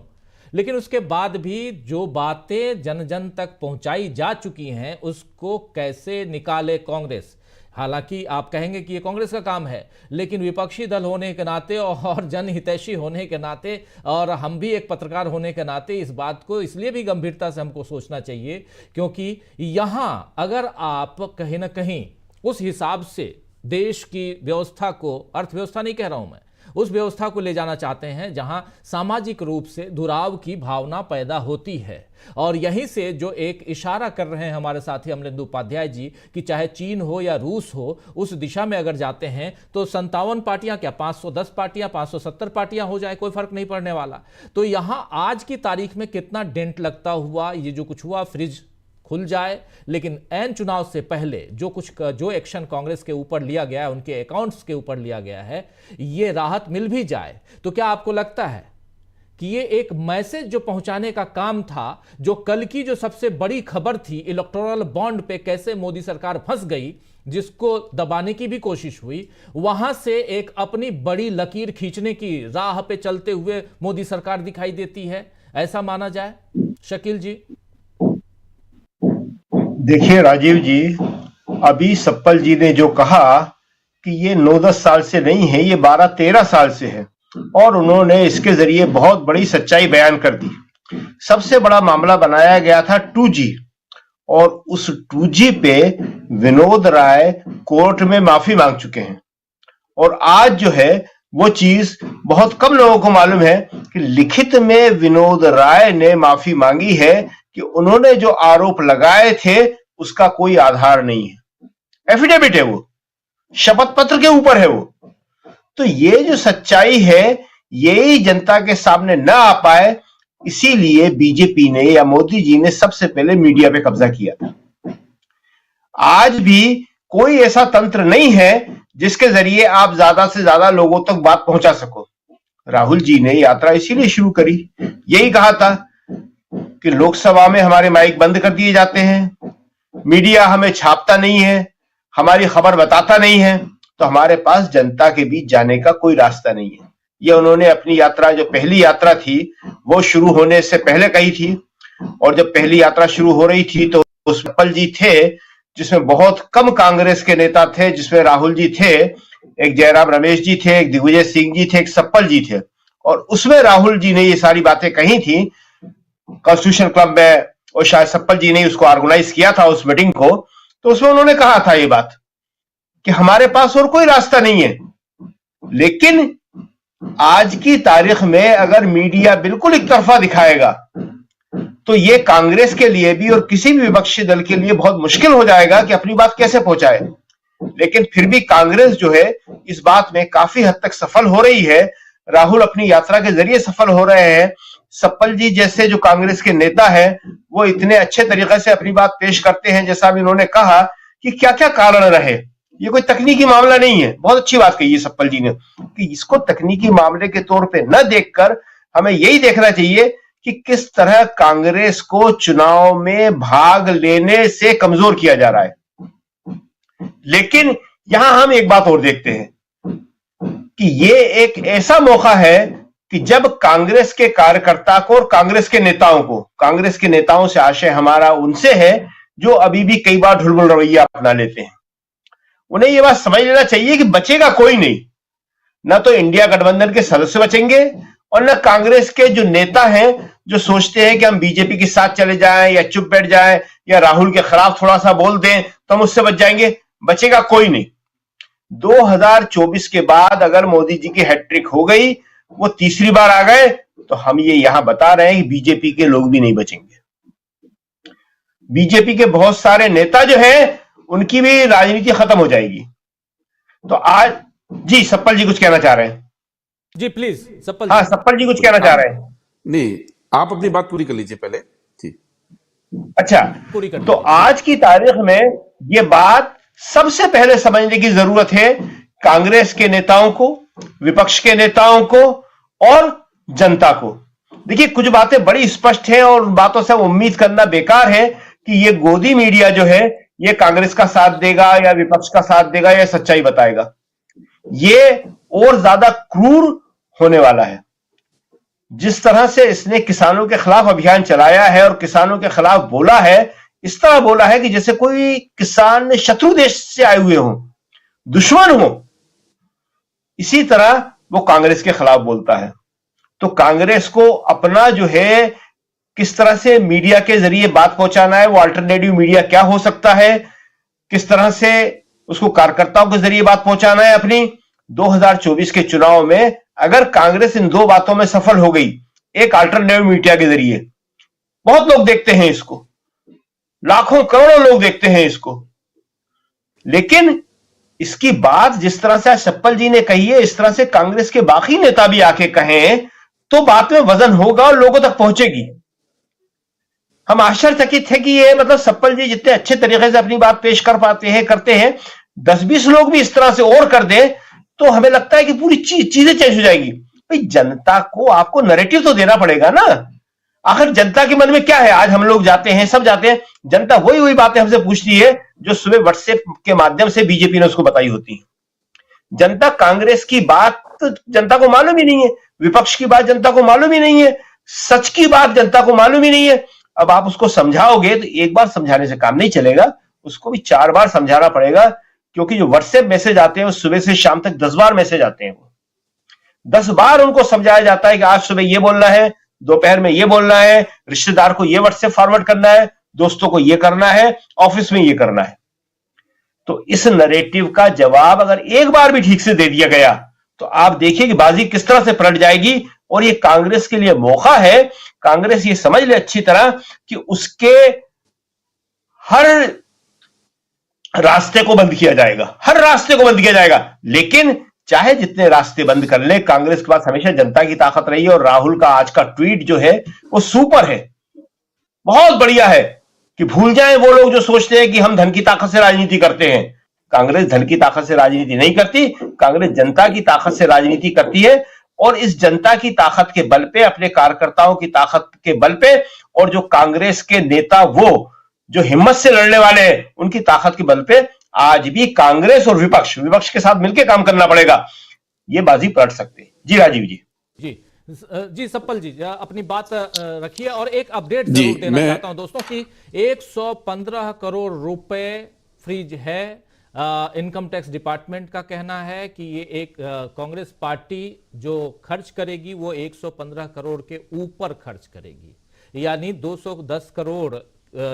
लेकिन उसके बाद भी जो बातें जन जन तक पहुंचाई जा चुकी हैं उसको कैसे निकाले कांग्रेस। हालांकि आप कहेंगे कि ये कांग्रेस का काम है, लेकिन विपक्षी दल होने के नाते और जनहितैषी होने के नाते और हम भी एक पत्रकार होने के नाते इस बात को इसलिए भी गंभीरता से हमको सोचना चाहिए, क्योंकि यहां अगर आप कहीं ना कहीं उस हिसाब से देश की व्यवस्था को, अर्थव्यवस्था नहीं कह रहा हूं मैं, उस व्यवस्था को ले जाना चाहते हैं जहां सामाजिक रूप से दुराव की भावना पैदा होती है, और यहीं से जो एक इशारा कर रहे हैं हमारे साथी अमलेंदु उपाध्याय जी कि चाहे चीन हो या रूस हो, उस दिशा में अगर जाते हैं तो 57 पार्टियां क्या 510 पार्टियां, 570 पार्टियां हो जाए, कोई फर्क नहीं पड़ने वाला। तो यहां आज की तारीख में कितना डेंट लगता हुआ ये जो कुछ हुआ, फ्रिज खुल जाए, लेकिन एन चुनाव से पहले जो एक्शन कांग्रेस के ऊपर लिया गया है, उनके अकाउंट्स के ऊपर लिया गया है, ये राहत मिल भी जाए, तो क्या आपको लगता है कि ये एक मैसेज जो पहुंचाने का काम था, जो कल की जो सबसे बड़ी खबर थी, इलेक्टोरल बॉन्ड पे कैसे मोदी सरकार फंस गई, जिसको दबाने की भी कोशिश हुई, वहां से एक अपनी बड़ी लकीर खींचने की राह पे चलते हुए मोदी सरकार दिखाई देती है, ऐसा माना जाए? शकील जी। देखिए राजीव जी, अभी सप्पल जी ने जो कहा कि ये 9-10 साल से नहीं है, ये 12-13 साल से है, और उन्होंने इसके जरिए बहुत बड़ी सच्चाई बयान कर दी। सबसे बड़ा मामला बनाया गया था 2G, और उस 2G पे विनोद राय कोर्ट में माफी मांग चुके हैं, और आज जो है वो चीज बहुत कम लोगों को मालूम है कि लिखित में विनोद राय ने माफी मांगी है कि उन्होंने जो आरोप लगाए थे उसका कोई आधार नहीं है, एफिडेविट है, वो शपथ पत्र के ऊपर है वो। तो ये जो सच्चाई है यही जनता के सामने न आ पाए, इसीलिए बीजेपी ने या मोदी जी ने सबसे पहले मीडिया पे कब्जा किया था। आज भी कोई ऐसा तंत्र नहीं है जिसके जरिए आप ज्यादा से ज्यादा लोगों तक बात पहुंचा सको। राहुल जी ने यात्रा इसीलिए शुरू करी, यही कहा था कि लोकसभा में हमारे माइक बंद कर दिए जाते हैं, मीडिया हमें छापता नहीं है, हमारी खबर बताता नहीं है, तो हमारे पास जनता के बीच जाने का कोई रास्ता नहीं है। ये उन्होंने अपनी यात्रा, जो पहली यात्रा थी वो शुरू होने से पहले कही थी, और जब पहली यात्रा शुरू हो रही थी तो उस सप्पल जी थे, जिसमें बहुत कम कांग्रेस के नेता थे, जिसमें राहुल जी थे, एक जयराम रमेश जी थे, एक दिग्विजय सिंह जी थे, एक सप्पल जी थे, और उसमें राहुल जी ने ये सारी बातें कही थी कॉन्स्टिट्यूशन क्लब में, और शायद सप्पल जी ने उसको ऑर्गेनाइज किया था उस मीटिंग को। तो उसमें उन्होंने कहा था ये बात कि हमारे पास और कोई रास्ता नहीं है, लेकिन आज की तारीख में अगर मीडिया बिल्कुल एक तरफा दिखाएगा तो ये कांग्रेस के लिए भी और किसी भी विपक्षी दल के लिए बहुत मुश्किल हो जाएगा कि अपनी बात कैसे पहुंचाए। लेकिन फिर भी कांग्रेस जो है इस बात में काफी हद तक सफल हो रही है। राहुल अपनी यात्रा के जरिए सफल हो रहे हैं। सप्पल जी जैसे जो कांग्रेस के नेता हैं वो इतने अच्छे तरीके से अपनी बात पेश करते हैं, जैसा भी इन्होंने कहा कि क्या क्या कारण रहे। ये कोई तकनीकी मामला नहीं है। बहुत अच्छी बात कही है सप्पल जी ने कि इसको तकनीकी मामले के तौर पे न देखकर हमें यही देखना चाहिए कि किस तरह कांग्रेस को चुनाव में भाग लेने से कमजोर किया जा रहा है। लेकिन यहां हम एक बात और देखते हैं कि ये एक ऐसा मौका है कि जब कांग्रेस के कार्यकर्ता को और कांग्रेस के नेताओं से आशय हमारा उनसे है जो अभी भी कई बार ढुलमुल रवैया अपना लेते हैं। उन्हें यह बात समझ लेना चाहिए कि बचेगा कोई नहीं। ना तो इंडिया गठबंधन के सदस्य बचेंगे और न कांग्रेस के जो नेता हैं जो सोचते हैं कि हम बीजेपी के साथ चले जाएं या चुप बैठ जाएं या राहुल के खिलाफ थोड़ा सा बोल दें तो हम उससे बच जाएंगे। बचेगा कोई नहीं। 2024 के बाद अगर मोदी जी की हैट्रिक हो गई, वो तीसरी बार आ गए, तो हम ये यहां बता रहे हैं कि बीजेपी के लोग भी नहीं बचेंगे। बीजेपी के बहुत सारे नेता जो हैं उनकी भी राजनीति खत्म हो जाएगी। तो आज जी सप्पल जी कुछ कहना चाह रहे हैं? जी प्लीज सप्पल। हाँ, सप्पल जी कुछ कहना चाह रहे हैं? नहीं, आप अपनी बात पूरी कर लीजिए पहले। जी अच्छा, पूरी कर तो आज की तारीख में ये बात सबसे पहले समझने की जरूरत है कांग्रेस के नेताओं को, विपक्ष के नेताओं को और जनता को। देखिए कुछ बातें बड़ी स्पष्ट हैं और उन बातों से उम्मीद करना बेकार है कि ये गोदी मीडिया जो है ये कांग्रेस का साथ देगा या विपक्ष का साथ देगा या सच्चाई बताएगा। ये और ज्यादा क्रूर होने वाला है। जिस तरह से इसने किसानों के खिलाफ अभियान चलाया है और किसानों के खिलाफ बोला है, इस तरह बोला है कि जैसे कोई किसान शत्रु देश से आए हुए हों, दुश्मन हो। इसी तरह वो कांग्रेस के खिलाफ बोलता है। तो कांग्रेस को अपना जो है किस तरह से मीडिया के जरिए बात पहुंचाना है, वो अल्टरनेटिव मीडिया क्या हो सकता है, किस तरह से उसको कार्यकर्ताओं के जरिए बात पहुंचाना है अपनी। 2024 के चुनाव में अगर कांग्रेस इन दो बातों में सफल हो गई, एक अल्टरनेटिव मीडिया के जरिए, बहुत लोग देखते हैं इसको, लाखों करोड़ों लोग देखते हैं इसको, लेकिन इसकी बात जिस तरह से सप्पल जी ने कही है, इस तरह से कांग्रेस के बाकी नेता भी आके कहें तो बात में वजन होगा और लोगों तक पहुंचेगी। हम आश्चर्यचकित है कि ये मतलब सप्पल जी जितने अच्छे तरीके से अपनी बात पेश कर पाते हैं, करते हैं, 10-20 लोग भी इस तरह से और कर दें तो हमें लगता है कि पूरी चीजें चेंज हो जाएगी। भाई जनता को आपको नैरेटिव तो देना पड़ेगा ना। आखिर जनता के मन में क्या है? आज हम लोग जाते हैं, सब जाते हैं, जनता वही बातें हमसे पूछती है जो सुबह व्हाट्सएप के माध्यम से बीजेपी ने उसको बताई होती है। जनता कांग्रेस की बात तो जनता को मालूम ही नहीं है, विपक्ष की बात जनता को मालूम ही नहीं है, सच की बात जनता को मालूम ही नहीं है। अब आप उसको समझाओगे तो एक बार समझाने से काम नहीं चलेगा, उसको भी 4 बार समझाना पड़ेगा, क्योंकि जो व्हाट्सएप मैसेज आते हैं वो सुबह से शाम तक 10 बार मैसेज आते हैं। वो 10 बार उनको समझाया जाता है कि आज सुबह ये बोलना है, दोपहर में ये बोलना है, रिश्तेदार को ये व्हाट्सएप फॉरवर्ड करना है, दोस्तों को ये करना है, ऑफिस में ये करना है। तो इस नैरेटिव का जवाब अगर एक बार भी ठीक से दे दिया गया तो आप देखिए कि बाजी किस तरह से पलट जाएगी। और ये कांग्रेस के लिए मौका है। कांग्रेस ये समझ ले अच्छी तरह कि उसके हर रास्ते को बंद किया जाएगा, हर रास्ते को बंद किया जाएगा। लेकिन चाहे जितने रास्ते बंद कर ले, कांग्रेस के पास हमेशा जनता की ताकत रही है। और राहुल का आज का ट्वीट जो है वो सुपर है, बहुत बढ़िया है कि भूल जाएं वो लोग जो सोचते हैं कि हम धन की ताकत से राजनीति करते हैं। कांग्रेस धन की ताकत से राजनीति नहीं करती, कांग्रेस जनता की ताकत से राजनीति करती है। और इस जनता की ताकत के बल पे, अपने कार्यकर्ताओं की ताकत के बल पे, और जो कांग्रेस के नेता वो जो हिम्मत से लड़ने वाले हैं उनकी ताकत के बल पे आज भी कांग्रेस और विपक्ष के साथ मिलकर काम करना पड़ेगा। ये बाजी पलट सकते हैं। जी राजीव जी। जी सप्पल जी अपनी बात रखिए और एक अपडेट जरूर देना चाहता हूं दोस्तों कि 115 करोड़ रुपए फ्रीज है। इनकम टैक्स डिपार्टमेंट का कहना है कि ये एक कांग्रेस पार्टी जो खर्च करेगी वो 115 करोड़ के ऊपर खर्च करेगी, यानी 210 करोड़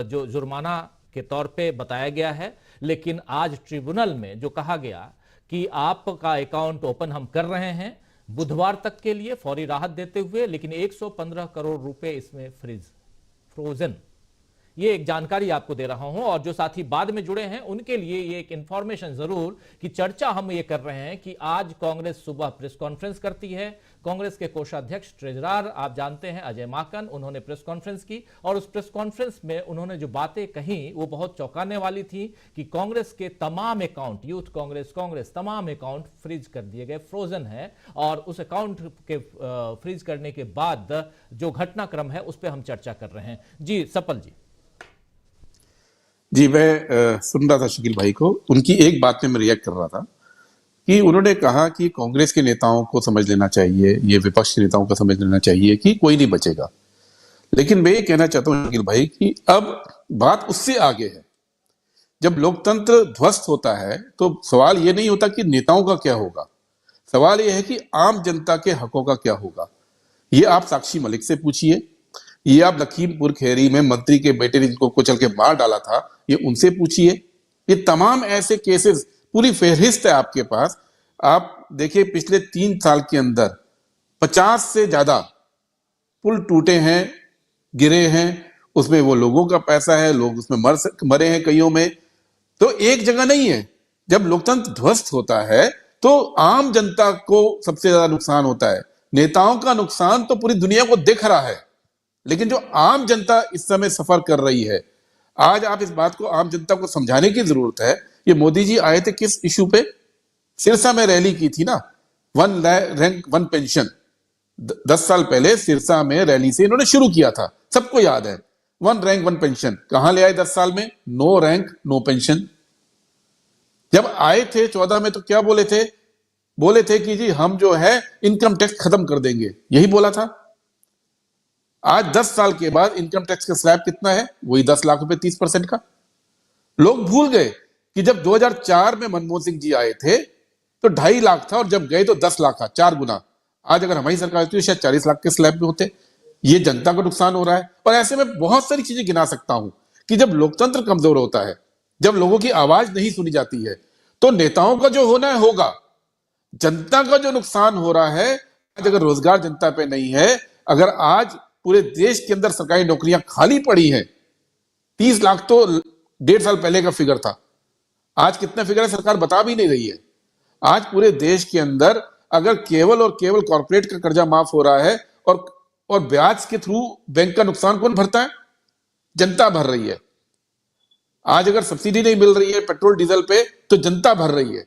जो जुर्माना के तौर पे बताया गया है। लेकिन आज ट्रिब्यूनल में जो कहा गया कि आपका अकाउंट ओपन हम कर रहे हैं बुधवार तक के लिए फौरी राहत देते हुए, लेकिन 115 करोड़ रुपए इसमें फ्रोजन। ये एक जानकारी आपको दे रहा हूं, और जो साथी बाद में जुड़े हैं उनके लिए ये एक इंफॉर्मेशन जरूर कि चर्चा हम ये कर रहे हैं कि आज कांग्रेस सुबह प्रेस कॉन्फ्रेंस करती है। कांग्रेस के कोषाध्यक्ष ट्रेजरर आप जानते हैं अजय माकन, उन्होंने प्रेस कॉन्फ्रेंस की और उस प्रेस कॉन्फ्रेंस में उन्होंने जो बातें कही वो बहुत चौंकाने वाली थी कि कांग्रेस के तमाम अकाउंट, यूथ कांग्रेस तमाम अकाउंट फ्रीज कर दिए गए, फ्रोजन है। और उस अकाउंट के फ्रीज करने के बाद जो घटनाक्रम है उस पर हम चर्चा कर रहे हैं। जी सपल जी, मैं सुन रहा था शकील भाई को, उनकी एक बात में मैं रिएक्ट कर रहा था कि उन्होंने कहा कि कांग्रेस के नेताओं को समझ लेना चाहिए, ये विपक्ष के नेताओं को समझ लेना चाहिए कि कोई नहीं बचेगा। लेकिन मैं ये कहना चाहता हूं शकील भाई कि अब बात उससे आगे है। जब लोकतंत्र ध्वस्त होता है तो सवाल ये नहीं होता कि नेताओं का क्या होगा, सवाल ये है कि आम जनता के हकों का क्या होगा। ये आप साक्षी मलिक से पूछिए, ये आप लखीमपुर खैरी में मंत्री के बेटे ने जिनको कुचल के मार डाला था, ये उनसे पूछिए। ये तमाम ऐसे केसेस, पूरी फहरिस्त है आपके पास। आप देखिए पिछले 3 साल के अंदर 50 से ज्यादा पुल टूटे हैं, गिरे हैं, उसमें वो लोगों का पैसा है, लोग उसमें मरे हैं कईयों में। तो एक जगह नहीं है। जब लोकतंत्र ध्वस्त होता है तो आम जनता को सबसे ज्यादा नुकसान होता है। नेताओं का नुकसान तो पूरी दुनिया को दिख रहा है, लेकिन जो आम जनता इस समय सफर कर रही है, आज आप इस बात को आम जनता को समझाने की जरूरत है। ये मोदी जी आए थे किस इशू पे? सिरसा में रैली की थी ना, 1 रैंक 1 पेंशन। 10 साल पहले सिरसा में रैली से इन्होंने शुरू किया था, सबको याद है। 1 रैंक 1 पेंशन कहां ले आए 10 साल में? No rank no pension. जब आए थे 14 में तो क्या बोले थे? बोले थे कि जी हम जो है इनकम टैक्स खत्म कर देंगे, यही बोला था। आज 10 साल के बाद इनकम टैक्स का स्लैब कितना है? वही 10 लाख रुपए, 30% का। लोग भूल गए कि जब 2004 में मनमोहन सिंह जी आए थे तो 2.5 लाख था और जब गए तो 10 लाख था, 4 गुना। आज अगर हमारी सरकार होती तो शायद 40 लाख के स्लैब में होते। ये जनता को नुकसान हो रहा है। और ऐसे में बहुत सारी चीजें गिना सकता हूं कि जब लोकतंत्र कमजोर होता है, जब लोगों की आवाज नहीं सुनी जाती है, तो नेताओं का जो होना है होगा, जनता का जो नुकसान हो रहा है। आज अगर रोजगार जनता पे नहीं है, अगर आज पूरे देश के अंदर सरकारी नौकरियां खाली पड़ी हैं, 30 लाख तो 1.5 साल पहले का फिगर था, आज कितना फिगर है सरकार बता भी नहीं रही है। आज पूरे देश के अंदर अगर केवल और केवल कॉर्पोरेट का कर्जा माफ हो रहा है और ब्याज के थ्रू बैंक का नुकसान कौन भरता है? जनता भर रही है। आज अगर सब्सिडी नहीं मिल रही है पेट्रोल डीजल पे तो जनता भर रही है।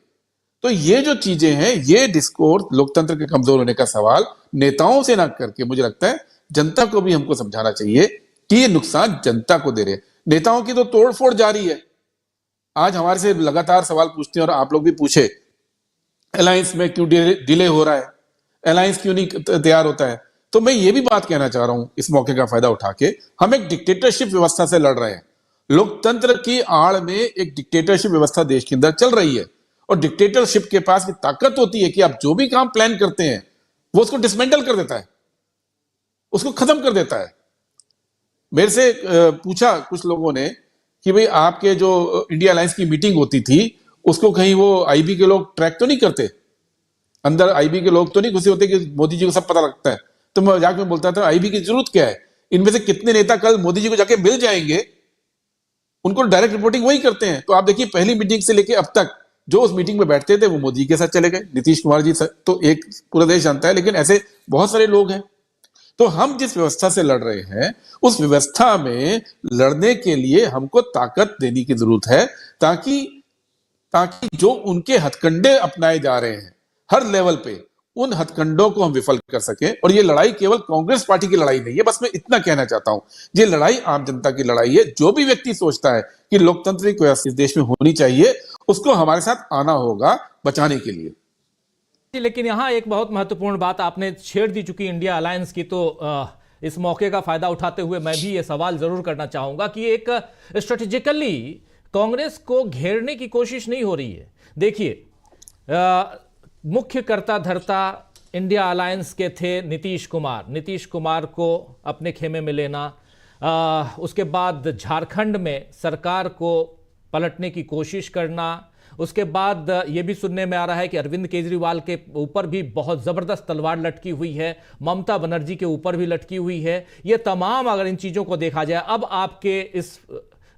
तो ये जो चीजें हैं, ये डिस्कोर्स, लोकतंत्र के कमजोर होने का सवाल नेताओं से ना करके मुझे लगता है जनता को भी हमको समझाना चाहिए कि ये नुकसान जनता को दे रहे हैं। नेताओं की तो तोड़फोड़ जारी है। आज हमारे से लगातार सवाल पूछते हैं और आप लोग भी पूछे, अलायंस में क्यों डिले हो रहा है, अलायंस क्यों नहीं तैयार होता है। तो मैं ये भी बात कहना चाह रहा हूं इस मौके का फायदा उठा के, हम एक डिक्टेटरशिप व्यवस्था से लड़ रहे हैं। लोकतंत्र की आड़ में एक डिक्टेटरशिप व्यवस्था देश के अंदर चल रही है और डिक्टेटरशिप के पास ताकत होती है कि आप जो भी काम प्लान करते हैं वो उसको डिसमेंटल कर देता है, उसको खत्म कर देता है। मेरे से पूछा कुछ लोगों ने कि भाई आपके जो इंडिया अलायंस की मीटिंग होती थी उसको कहीं वो आईबी के लोग ट्रैक तो नहीं करते, अंदर आईबी के लोग तो नहीं घुसे होते कि मोदी जी को सब पता लगता है। तो मैं मजाक में बोलता था आईबी की जरूरत क्या है, इनमें से कितने नेता कल मोदी जी को जाके मिल जाएंगे, उनको डायरेक्ट रिपोर्टिंग वही करते हैं। तो आप देखिए पहली मीटिंग से लेके अब तक जो उस मीटिंग में बैठते थे वो मोदी के साथ चले गए। नीतीश कुमार जी तो एक पूरा देश जानता है, लेकिन ऐसे बहुत सारे लोग हैं। तो हम जिस व्यवस्था से लड़ रहे हैं उस व्यवस्था में लड़ने के लिए हमको ताकत देने की जरूरत है, ताकि जो उनके हथकंडे अपनाए जा रहे हैं हर लेवल पे, उन हथकंडों को हम विफल कर सके। और ये लड़ाई केवल कांग्रेस पार्टी की लड़ाई नहीं है, बस मैं इतना कहना चाहता हूं, ये लड़ाई आम जनता की लड़ाई है। जो भी व्यक्ति सोचता है कि लोकतांत्रिक व्यवस्था इस देश में होनी चाहिए, उसको हमारे साथ आना होगा बचाने के लिए। लेकिन यहां एक बहुत महत्वपूर्ण बात आपने छेड़ दी चुकी इंडिया अलायंस की, तो इस मौके का फायदा उठाते हुए मैं भी ये सवाल जरूर करना चाहूंगा कि एक स्ट्रेटेजिकली कांग्रेस को घेरने की कोशिश नहीं हो रही है। देखिए मुख्य कर्ता धर्ता इंडिया अलायंस के थे नीतीश कुमार को अपने खेमे में लेना, उसके बाद झारखंड में सरकार को पलटने की कोशिश करना, उसके बाद यह भी सुनने में आ रहा है कि अरविंद केजरीवाल के ऊपर भी बहुत जबरदस्त तलवार लटकी हुई है, ममता बनर्जी के ऊपर भी लटकी हुई है। ये तमाम अगर इन चीजों को देखा जाए, अब आपके इस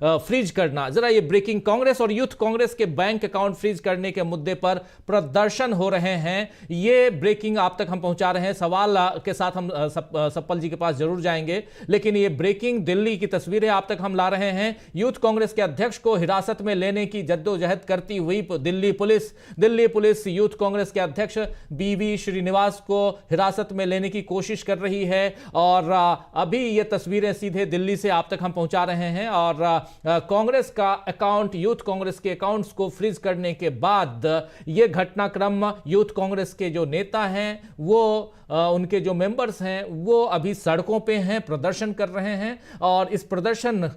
फ्रीज करना, जरा ये ब्रेकिंग, कांग्रेस और यूथ कांग्रेस के बैंक अकाउंट फ्रीज करने के मुद्दे पर प्रदर्शन हो रहे हैं, ये ब्रेकिंग आप तक हम पहुंचा रहे हैं। सवाल के साथ हम सप्पल जी के पास जरूर जाएंगे, लेकिन ये ब्रेकिंग दिल्ली की तस्वीरें आप तक हम ला रहे हैं। यूथ कांग्रेस के अध्यक्ष को हिरासत में लेने की जद्दोजहद करती हुई दिल्ली पुलिस यूथ कांग्रेस के अध्यक्ष बीवी श्रीनिवास को हिरासत में लेने की कोशिश कर रही है, और अभी ये तस्वीरें सीधे दिल्ली से आप तक हम पहुंचा रहे हैं। और कांग्रेस का अकाउंट, यूथ कांग्रेस के अकाउंट्स को फ्रीज करने के बाद यह घटनाक्रम, यूथ कांग्रेस के जो नेता हैं वो उनके जो मेंबर्स हैं वो अभी सड़कों पे हैं, प्रदर्शन कर रहे हैं, और इस प्रदर्शन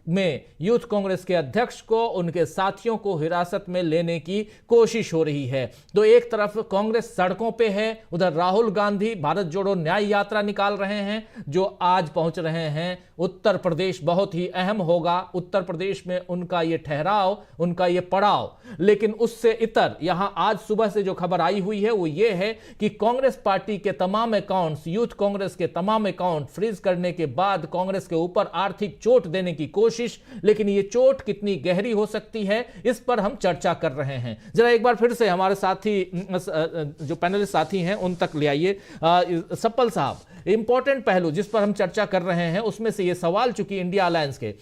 में यूथ कांग्रेस के अध्यक्ष को, उनके साथियों को हिरासत में लेने की कोशिश हो रही है। तो एक तरफ कांग्रेस सड़कों पे है, उधर राहुल गांधी भारत जोड़ो न्याय यात्रा निकाल रहे हैं, जो आज पहुंच रहे हैं उत्तर प्रदेश। बहुत ही अहम होगा उत्तर प्रदेश में उनका ये ठहराव, उनका ये पड़ाव। लेकिन उससे इतर यहां आज सुबह से जो खबर आई हुई है वो ये है कि कांग्रेस पार्टी के तमाम अकाउंट्स, यूथ कांग्रेस के तमाम अकाउंट फ्रीज करने के बाद कांग्रेस के ऊपर आर्थिक चोट देने की कोशिश, लेकिन ये चोट कितनी गहरी हो सकती है, इस पर हम चर्चा कर रहे हैं। जरा एक बार फिर से हमारे साथी, जो पैनलिस्ट साथी हैं, उन तक ले आइए। सप्पल साहब, इंपॉर्टेंट पहलू जिस पर हम चर्चा कर रहे हैं उसमें से ये सवाल, चूंकि इंडिया अलायंस के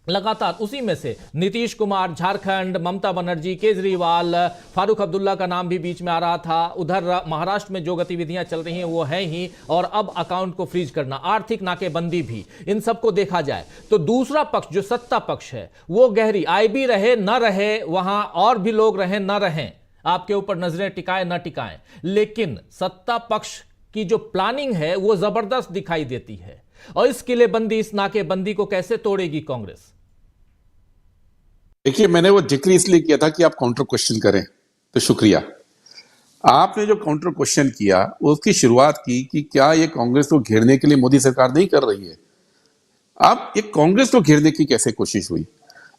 लगातार उसी में से नीतीश कुमार झारखंड, ममता बनर्जी, केजरीवाल, फारूक अब्दुल्ला का नाम भी बीच में आ रहा था, उधर महाराष्ट्र में जो गतिविधियां चल रही हैं वो है ही, और अब अकाउंट को फ्रीज करना, आर्थिक नाकेबंदी भी, इन सबको देखा जाए तो दूसरा पक्ष जो सत्ता पक्ष है वो गहरी, आईबी रहे न रहे, वहां और भी लोग रहे न रहें, आपके ऊपर नजरें टिकाए न टिकाएं, लेकिन सत्ता पक्ष की जो प्लानिंग है वो जबरदस्त दिखाई देती है। और इस किलेबंदी, इस नाकेबंदी को कैसे तोड़ेगी कांग्रेस? देखिए, मैंने वो जिक्र इसलिए किया था कि आप काउंटर क्वेश्चन करें, तो शुक्रिया। आपने जो काउंटर क्वेश्चन किया उसकी शुरुआत की कि क्या ये कांग्रेस को घेरने के लिए मोदी सरकार नहीं कर रही है। आप ये कांग्रेस को घेरने की कैसे कोशिश हुई?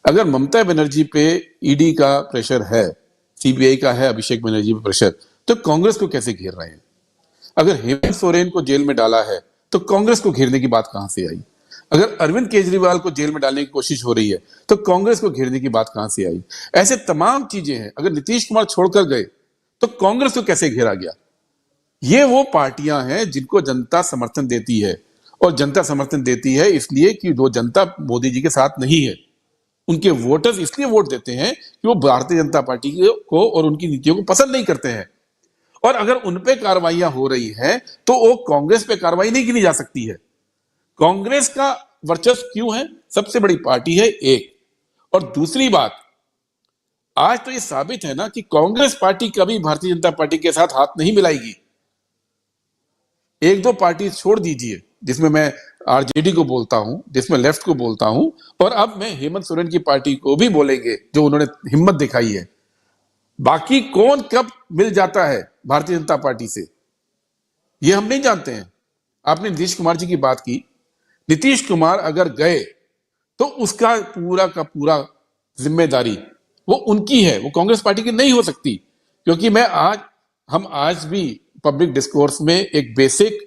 अगर ममता बनर्जी पे ईडी का प्रेशर है, सीबीआई का है अभिषेक बनर्जी पे प्रेशर, तो कांग्रेस को कैसे घेर रहे हैं? अगर हेमंत सोरेन को जेल में डाला है तो कांग्रेस को घेरने की बात कहां से आई? अगर अरविंद केजरीवाल को जेल में डालने की कोशिश हो रही है तो कांग्रेस को घेरने की बात कहां से आई? ऐसे तमाम चीजें हैं। अगर नीतीश कुमार छोड़कर गए तो कांग्रेस को कैसे घेरा गया? ये वो पार्टियां हैं जिनको जनता समर्थन देती है, और जनता समर्थन देती है इसलिए कि जो जनता मोदी जी के साथ नहीं है, उनके वोटर्स इसलिए वोट देते हैं कि वो भारतीय जनता पार्टी को और उनकी नीतियों को पसंद नहीं करते हैं। और अगर उन पे कार्रवाइयां हो रही हैं तो वो कांग्रेस पे कार्रवाई नहीं गिनी जा सकती है। कांग्रेस का वर्चस्व क्यों है? सबसे बड़ी पार्टी है एक, और दूसरी बात, आज तो ये साबित है ना कि कांग्रेस पार्टी कभी भारतीय जनता पार्टी के साथ हाथ नहीं मिलाएगी। एक दो पार्टी छोड़ दीजिए जिसमें मैं आरजेडी को बोलता हूं, जिसमें लेफ्ट को बोलता हूं, और अब मैं हेमंत सोरेन की पार्टी को भी बोलेंगे जो उन्होंने हिम्मत दिखाई है। बाकी कौन कब मिल जाता है भारतीय जनता पार्टी से ये हम नहीं जानते हैं। आपने नीतीश कुमार जी की बात की, नीतीश कुमार अगर गए तो उसका पूरा का पूरा जिम्मेदारी वो उनकी है, वो कांग्रेस पार्टी की नहीं हो सकती। क्योंकि हम आज भी पब्लिक डिस्कोर्स में एक बेसिक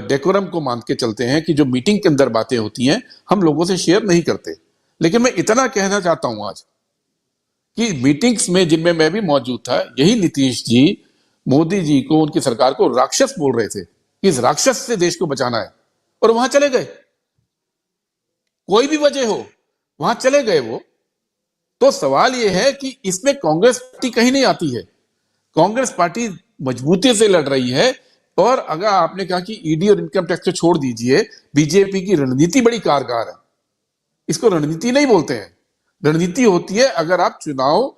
डेकोरम को मान के चलते हैं कि जो मीटिंग के अंदर बातें होती हैं हम लोगों से शेयर नहीं करते। लेकिन मैं इतना कहना चाहता हूं आज कि मीटिंग्स में जिनमें मैं भी मौजूद था, यही नीतीश जी मोदी जी को, उनकी सरकार को राक्षस बोल रहे थे कि इस राक्षस से देश को बचाना है, और वहां चले गए। कोई भी वजह हो वहां चले गए वो। तो सवाल यह है कि इसमें कांग्रेस पार्टी कहीं नहीं आती है। कांग्रेस पार्टी मजबूती से लड़ रही है। और अगर आपने कहा कि ईडी और इनकम टैक्स को छोड़ दीजिए, बीजेपी की रणनीति बड़ी कारगर है। इसको रणनीति नहीं बोलते हैं। रणनीति होती है अगर आप चुनाव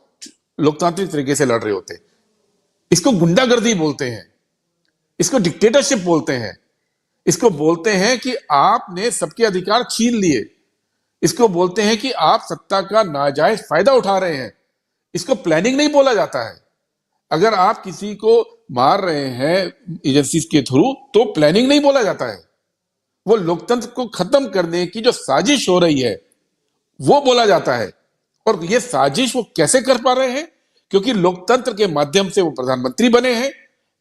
लोकतांत्रिक तरीके से लड़ रहे होते। इसको गुंडागर्दी बोलते हैं, इसको डिक्टेटरशिप बोलते हैं, इसको बोलते हैं कि आपने सबके अधिकार छीन लिए, इसको बोलते हैं कि आप सत्ता का नाजायज फायदा उठा रहे हैं। इसको प्लानिंग नहीं बोला जाता है। अगर आप किसी को मार रहे हैं एजेंसीज के थ्रू तो प्लानिंग नहीं बोला जाता है। वो लोकतंत्र को खत्म करने की जो साजिश हो रही है वो बोला जाता है। और ये साजिश वो कैसे कर पा रहे हैं? क्योंकि लोकतंत्र के माध्यम से वो प्रधानमंत्री बने हैं,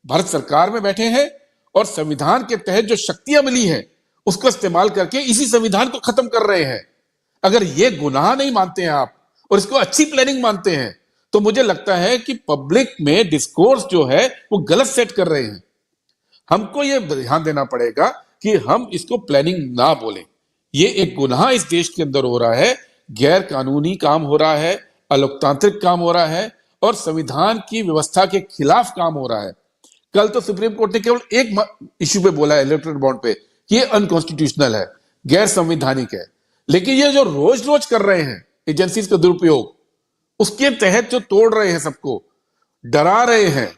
भारत सरकार में बैठे हैं और संविधान के तहत जो शक्तियां मिली हैं उसका इस्तेमाल करके इसी संविधान को खत्म कर रहे हैं। अगर ये गुनाह नहीं मानते हैं आप और इसको अच्छी प्लानिंग मानते हैं तो मुझे लगता है कि पब्लिक में डिस्कोर्स जो है वो गलत सेट कर रहे हैं। हमको ये ध्यान देना पड़ेगा कि हम इसको प्लानिंग ना बोलें। ये एक गुनाह इस देश के अंदर हो रहा है, गैर कानूनी काम हो रहा है, अलोकतांत्रिक काम हो रहा है और संविधान की व्यवस्था के खिलाफ काम हो रहा है। कल तो सुप्रीम कोर्ट ने केवल एक इश्यू पे बोला है, इलेक्टोरल बॉन्ड पे, कि ये अनकॉन्स्टिट्यूशनल है, गैर संवैधानिक है। लेकिन ये जो रोज रोज कर रहे हैं एजेंसीज का दुरुपयोग, उसके तहत जो तोड़ रहे हैं, सबको डरा रहे हैं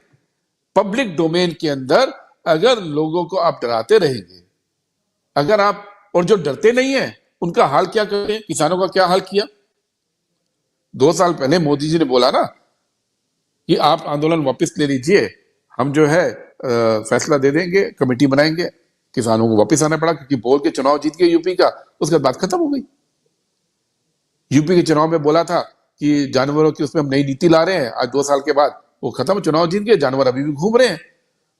पब्लिक डोमेन के अंदर, अगर लोगों को आप डराते रहेंगे, अगर आप, और जो डरते नहीं है उनका हाल क्या करें? किसानों का क्या हाल किया? 2 साल पहले मोदी जी ने बोला ना कि आप आंदोलन वापस ले लीजिए, हम जो है फैसला दे देंगे, कमेटी बनाएंगे। किसानों को वापस आना पड़ा क्योंकि बोल के चुनाव जीत गए यूपी का, उसके बाद खत्म हो गई। यूपी के चुनाव में बोला था कि जानवरों की उसमें हम नई नीति ला रहे हैं, आज 2 साल के बाद वो खत्म, चुनाव जीत गए, जानवर अभी भी घूम रहे हैं।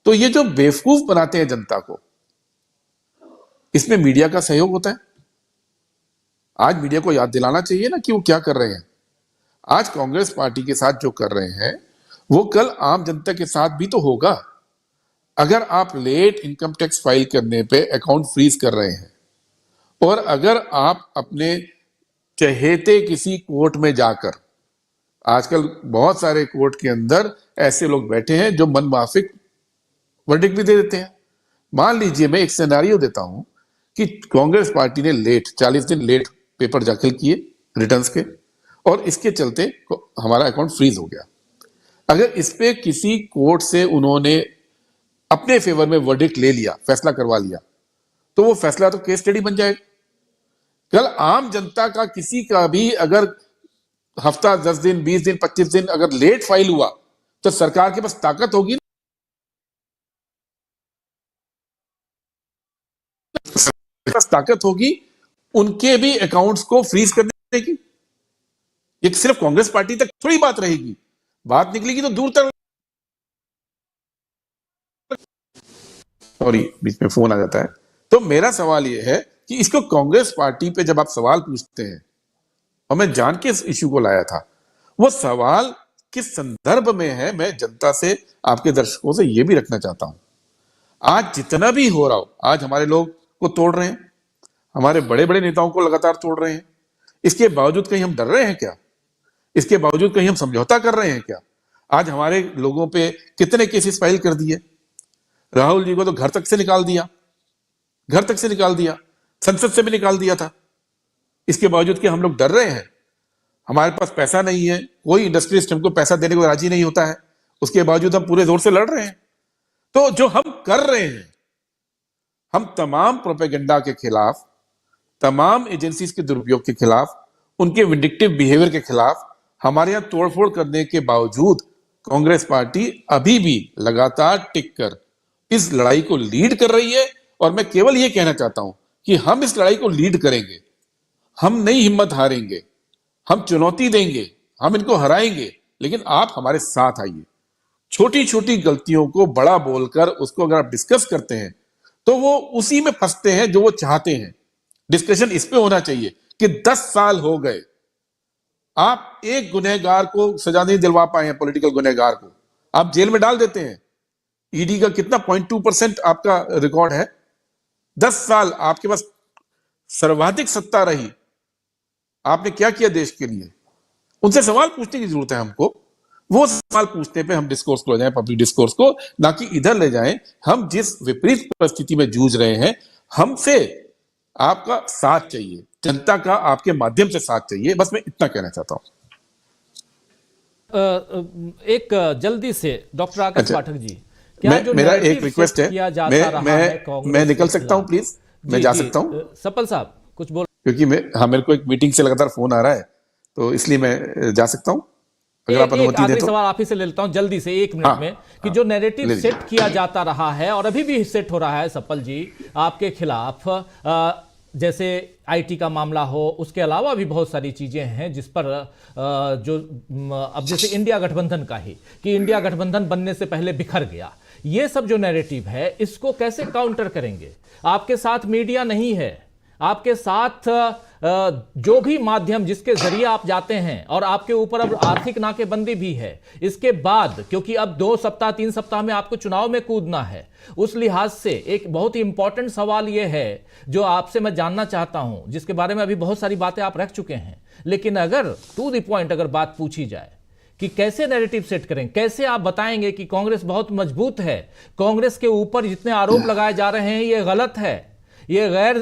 तो ये जो बेवकूफ बनाते हैं जनता को, इसमें मीडिया का सहयोग होता है। आज मीडिया को याद दिलाना चाहिए ना कि वो क्या कर रहे हैं। आज कांग्रेस पार्टी के साथ जो कर रहे हैं वो कल आम जनता के साथ भी तो होगा। अगर आप लेट इनकम टैक्स फाइल करने पे अकाउंट फ्रीज कर रहे हैं और अगर आप अपने चहेते किसी कोर्ट में जाकर, आजकल बहुत सारे कोर्ट के अंदर ऐसे लोग बैठे हैं जो मनमाफिक वर्डिक्ट भी दे देते हैं। मान लीजिए मैं एक सिनेरियो देता हूं कि कांग्रेस पार्टी ने 40 दिन लेट पेपर दाखिल किए रिटर्न्स के और इसके चलते हमारा अकाउंट फ्रीज हो गया। अगर इस पे किसी कोर्ट से उन्होंने अपने फेवर में वर्डिक्ट ले लिया, फैसला करवा लिया, तो वो फैसला तो केस स्टडी बन जाएगा। कल आम जनता का किसी का भी अगर हफ्ता, 10 दिन, 20 दिन, 25 दिन अगर लेट फाइल हुआ तो सरकार के पास ताकत होगी ना, ताकत होगी उनके भी अकाउंट्स को फ्रीज करने की। ये सिर्फ कांग्रेस पार्टी तक थोड़ी बात रहेगी, बात निकलेगी तो दूर तक। सॉरी, बीच में फोन आ जाता है। तो मेरा सवाल यह है कि इसको कांग्रेस पार्टी पे जब आप सवाल पूछते हैं, और मैं जान के इस इश्यू को लाया था, वो सवाल किस संदर्भ में है, मैं जनता से, आपके दर्शकों से यह भी रखना चाहता हूं। आज जितना भी हो रहा हो, आज हमारे लोग को तोड़ रहे हैं, हमारे बड़े बड़े नेताओं को लगातार तोड़ रहे हैं, इसके बावजूद कहीं हम डर रहे हैं क्या? इसके बावजूद कहीं हम समझौता कर रहे हैं क्या? आज हमारे लोगों पे कितने केसेस फाइल कर दिए। राहुल जी को तो घर तक से निकाल दिया, घर तक से निकाल दिया, संसद से भी निकाल दिया था। इसके बावजूद कि हम लोग डर रहे हैं, हमारे पास पैसा नहीं है, कोई इंडस्ट्रियलिस्ट हमको पैसा देने को राजी नहीं होता है, उसके बावजूद हम पूरे जोर से लड़ रहे हैं। तो जो हम कर रहे हैं, हम तमाम प्रोपेगेंडा के खिलाफ, तमाम एजेंसीज के दुरुपयोग के खिलाफ, उनके विंडिक्टिव बिहेवियर के खिलाफ, हमारे यहां तोड़फोड़ करने के बावजूद कांग्रेस पार्टी अभी भी लगातार टिक कर इस लड़ाई को लीड कर रही है। और मैं केवल यह कहना चाहता हूं कि हम इस लड़ाई को लीड करेंगे, हम नहीं हिम्मत हारेंगे, हम चुनौती देंगे, हम इनको हराएंगे, लेकिन आप हमारे साथ आइए। छोटी छोटी गलतियों को बड़ा बोलकर उसको अगर आप डिस्कस करते हैं तो वो उसी में फंसते हैं जो वो चाहते हैं। डिस्कशन इस पे होना चाहिए कि 10 साल हो गए, आप एक गुनहगार को सजा नहीं दिलवा पाए हैं, पॉलिटिकल गुनहगार को आप जेल में डाल देते हैं। ईडी का कितना 0.2% आपका रिकॉर्ड है। 10 साल आपके पास सर्वाधिक सत्ता रही, आपने क्या किया देश के लिए? उनसे सवाल पूछने की जरूरत है हमको। वो सवाल पूछने पे हम डिस्कोर्स को ले जाएं, पब्लिक डिस्कोर्स को, ना कि इधर ले जाएं। हम जिस विपरीत परिस्थिति में जूझ रहे हैं, हमसे आपका साथ चाहिए, जनता का आपके माध्यम से साथ चाहिए। बस मैं इतना कहना चाहता हूं। एक जल्दी से डॉक्टर आकाश पाठक जी, क्या जो मेरा एक रिक्वेस्ट है, मैं निकल सकता हूं प्लीज? मैं जा सकता हूं? सपल साहब कुछ बोल, क्योंकि मेरे को एक मीटिंग से लगातार फोन आ रहा है, तो इसलिए मैं जा सकता हूं, अगर आप अनुमति दें तो। सवाल आप ही से ले लेता हूं जल्दी से 1 मिनट में, कि जो नैरेटिव सेट किया जाता रहा है और अभी भी सेट हो रहा है सपल जी आपके खिलाफ, जैसे आईटी का मामला हो, उसके अलावा भी बहुत सारी चीजें हैं जिस पर अब जैसे इंडिया गठबंधन का ही, कि इंडिया गठबंधन बनने से पहले बिखर गया, ये सब जो नैरेटिव है इसको कैसे काउंटर करेंगे? आपके साथ मीडिया नहीं है, आपके साथ जो भी माध्यम जिसके जरिए आप जाते हैं, और आपके ऊपर अब आर्थिक नाकेबंदी भी है इसके बाद, क्योंकि अब 2 सप्ताह 3 सप्ताह में आपको चुनाव में कूदना है। उस लिहाज से एक बहुत ही इंपॉर्टेंट सवाल यह है जो आपसे मैं जानना चाहता हूं, जिसके बारे में अभी बहुत सारी बातें आप रख चुके हैं, लेकिन अगर टू द पॉइंट अगर बात पूछी जाए कि कैसे नैरेटिव सेट करें, कैसे आप बताएंगे कि कांग्रेस बहुत मजबूत है, कांग्रेस के ऊपर जितने आरोप लगाए जा रहे हैं ये गलत है, ये गैर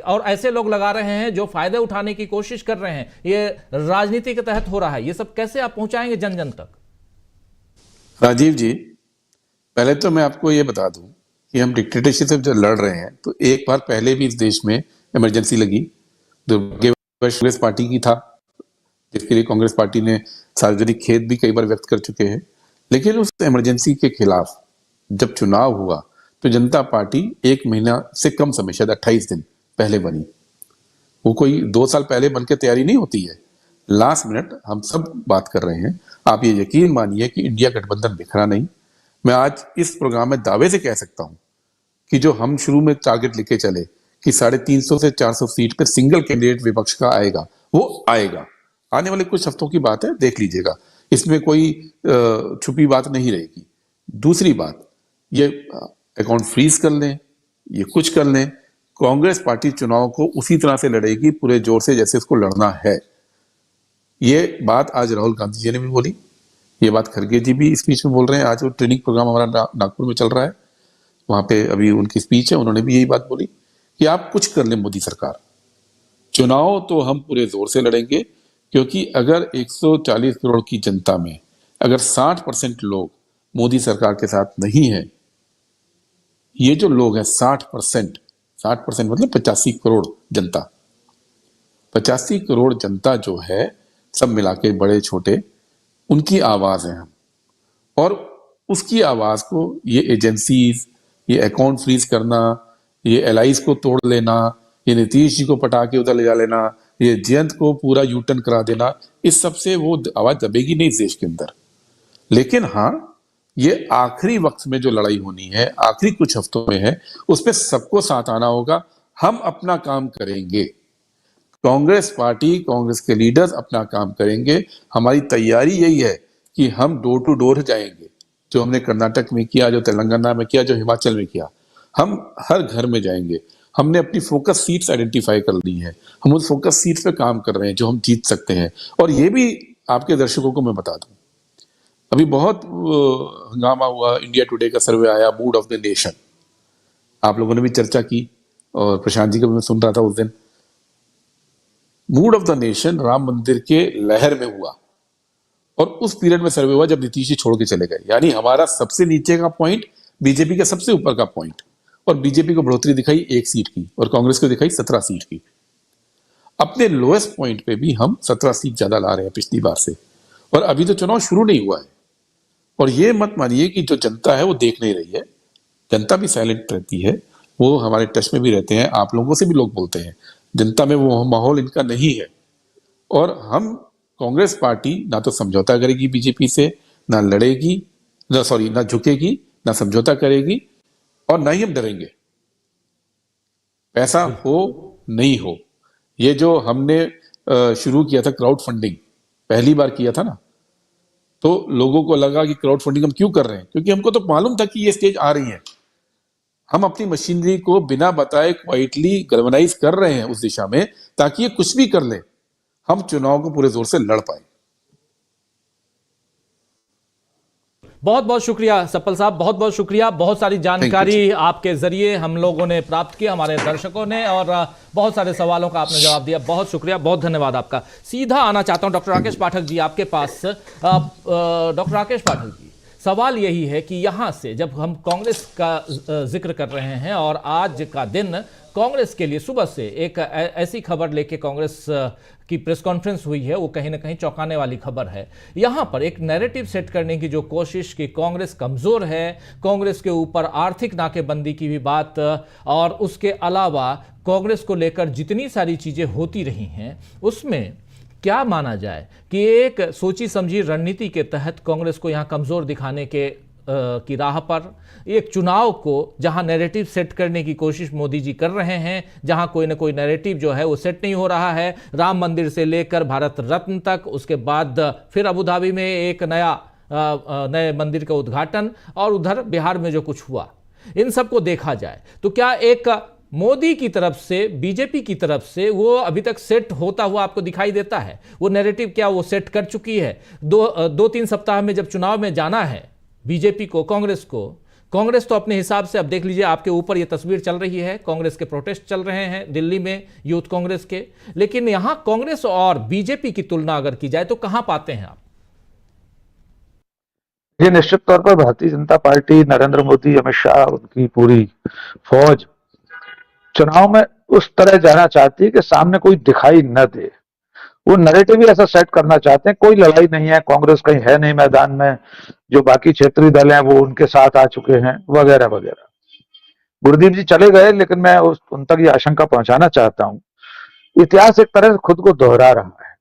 और ऐसे लोग लगा रहे हैं जो फायदे उठाने की कोशिश कर रहे हैं, ये राजनीति के तहत हो रहा है, ये सब कैसे आप पहुंचाएंगे जन जन तक? राजीव जी, पहले तो मैं आपको ये बता दूं कि हम डिक्टेटरशिप से जो लड़ रहे हैं, तो एक बार पहले भी इस देश में इमरजेंसी लगी, दुर्भाग्यवश कांग्रेस पार्टी की था, जिसके लिए कांग्रेस पार्टी ने सार्वजनिक खेद भी कई बार व्यक्त कर चुके हैं। लेकिन उस इमरजेंसी के खिलाफ जब चुनाव हुआ तो जनता पार्टी 1 महीना से कम समय, शायद 28 दिन पहले बनी। वो कोई 2 साल पहले बन के तैयारी नहीं होती है, लास्ट मिनट हम सब बात कर रहे हैं। आप ये यकीन मानिए कि इंडिया गठबंधन बिखरा नहीं। मैं आज इस प्रोग्राम में दावे से कह सकता हूं कि जो हम शुरू में टारगेट लेके चले कि 350 से 400 सीट पे सिंगल कैंडिडेट विपक्ष का आएगा, वो आएगा। आने वाले कुछ हफ्तों की बात है, देख लीजिएगा, इसमें कोई छुपी बात नहीं रहेगी। दूसरी बात, ये अकाउंट फ्रीज कर लें, ये कुछ कर लें, कांग्रेस पार्टी चुनाव को उसी तरह से लड़ेगी पूरे जोर से जैसे उसको लड़ना है। ये बात आज राहुल गांधी जी ने भी बोली, ये बात खड़गे जी भी स्पीच में बोल रहे हैं। आज वो ट्रेनिंग प्रोग्राम हमारा नागपुर में चल रहा है, वहां पे अभी उनकी स्पीच है, उन्होंने भी यही बात बोली कि आप कुछ कर लें मोदी सरकार, चुनाव तो हम पूरे जोर से लड़ेंगे। क्योंकि अगर 140 करोड़ की जनता में अगर 60% लोग मोदी सरकार के साथ नहीं है, ये जो लोग हैं 60% मतलब 85 करोड़ जनता, 85 करोड़ जनता जो है सब मिला के बड़े छोटे, उनकी आवाज है हम। और उसकी आवाज को ये एजेंसीज, ये अकाउंट फ्रीज करना, ये एलाइज को तोड़ लेना, ये नीतीश जी को पटा के उधर ले जा लेना, ये जयंत को पूरा यूटर्न करा देना, इस सब से वो आवाज दबेगी नहीं इस देश के अंदर। लेकिन हाँ, ये आखिरी वक्त में जो लड़ाई होनी है, आखिरी कुछ हफ्तों में है, उसमें सबको साथ आना होगा। हम अपना काम करेंगे, कांग्रेस पार्टी, कांग्रेस के लीडर्स अपना काम करेंगे। हमारी तैयारी यही है कि हम डोर टू डोर जाएंगे, जो हमने कर्नाटक में किया, जो तेलंगाना में किया, जो हिमाचल में किया, हम हर घर में जाएंगे। हमने अपनी फोकस सीट्स आइडेंटिफाई कर ली है, हम उस फोकस सीट्स पे काम कर रहे हैं जो हम जीत सकते हैं। और ये भी आपके दर्शकों को मैं बता दूं, अभी बहुत हंगामा हुआ, इंडिया टुडे का सर्वे आया, मूड ऑफ द नेशन, आप लोगों ने भी चर्चा की और प्रशांत जी को भी मैं सुन रहा था उस दिन। Mood off the nation Ram मंदिर के लहर में हुआ, और उस पीरियड में सर्वे हुआ जब नीतीश जी छोड़ के चले गए। यानी हमारा सबसे नीचे का पॉइंट बीजेपी का सबसे ऊपर का पॉइंट, और बीजेपी को बढ़ोतरी दिखाई 1 सीट की और कांग्रेस को दिखाई 17 सीट की। अपने लोएस्ट पॉइंट पे भी हम 17 सीट ज्यादा ला रहे हैं पिछली बार से, और अभी तो चुनाव शुरू नहीं हुआ है। और ये मत मानिए कि जो जनता है वो देख नहीं रही है, जनता भी साइलेंट रहती है, वो हमारे टच में भी रहते हैं, आप लोगों से भी लोग बोलते हैं, जनता में वो माहौल इनका नहीं है। और हम कांग्रेस पार्टी ना तो समझौता करेगी बीजेपी से, ना लड़ेगी, ना झुकेगी, ना समझौता करेगी, और ना ही हम डरेंगे। पैसा हो नहीं हो, ये जो हमने शुरू किया था क्राउड फंडिंग, पहली बार किया था ना, तो लोगों को लगा कि क्राउड फंडिंग हम क्यों कर रहे हैं, क्योंकि हमको तो मालूम था कि ये स्टेज आ रही है। हम अपनी मशीनरी को बिना बताए क्वाइटली गैल्वेनाइज कर रहे हैं उस दिशा में, ताकि ये कुछ भी कर ले, हम चुनाव को पूरे जोर से लड़ पाए। बहुत बहुत शुक्रिया सप्पल साहब, बहुत बहुत शुक्रिया। बहुत सारी जानकारी आपके जरिए हम लोगों ने प्राप्त की, हमारे दर्शकों ने, और बहुत सारे सवालों का आपने जवाब दिया। बहुत शुक्रिया, बहुत धन्यवाद आपका। सीधा आना चाहता हूं डॉक्टर राकेश पाठक जी आपके पास। डॉक्टर राकेश पाठक जी, सवाल यही है कि यहां से जब हम कांग्रेस का जिक्र कर रहे हैं, और आज का दिन कांग्रेस के लिए सुबह से एक ऐसी खबर लेके कांग्रेस की प्रेस कॉन्फ्रेंस हुई है, वो कहीं ना कहीं चौंकाने वाली खबर है। यहां पर एक नैरेटिव सेट करने की जो कोशिश कि कांग्रेस कमजोर है, कांग्रेस के ऊपर आर्थिक नाकेबंदी की भी बात, और उसके अलावा कांग्रेस को लेकर जितनी सारी चीजें होती रही हैं, उसमें क्या माना जाए कि एक सोची समझी रणनीति के तहत कांग्रेस को यहां कमजोर दिखाने की राह पर एक चुनाव को जहां नैरेटिव सेट करने की कोशिश मोदी जी कर रहे हैं, जहां कोई ना कोई नैरेटिव जो है वो सेट नहीं हो रहा है, राम मंदिर से लेकर भारत रत्न तक, उसके बाद फिर अबू धाबी में एक नए मंदिर का उद्घाटन, और उधर बिहार में जो कुछ हुआ, इन सब को देखा जाए तो क्या एक मोदी की तरफ से, बीजेपी की तरफ से वो अभी तक सेट होता हुआ आपको दिखाई देता है? वो नैरेटिव क्या वो सेट कर चुकी है? 2-3 सप्ताह में जब चुनाव में जाना है बीजेपी को, कांग्रेस तो अपने हिसाब से, अब देख लीजिए आपके ऊपर ये तस्वीर चल रही है, कांग्रेस के प्रोटेस्ट चल रहे हैं दिल्ली में, यूथ कांग्रेस के, लेकिन यहां कांग्रेस और बीजेपी की तुलना अगर की जाए तो कहां पाते हैं आप? ये निश्चित तौर पर भारतीय जनता पार्टी, नरेंद्र मोदी, अमित शाह, उनकी पूरी फौज चुनाव में उस तरह जाना चाहती है कि सामने कोई दिखाई न दे। वो नैरेटिव भी ऐसा सेट करना चाहते हैं, कोई लड़ाई नहीं है, कांग्रेस कहीं है नहीं मैदान में, जो बाकी क्षेत्रीय दल हैं वो उनके साथ आ चुके हैं, वगैरह वगैरह। गुरदीप जी चले गए, लेकिन मैं उन तक ये आशंका पहुंचाना चाहता हूं, इतिहास एक तरह से खुद को दोहरा रहा है।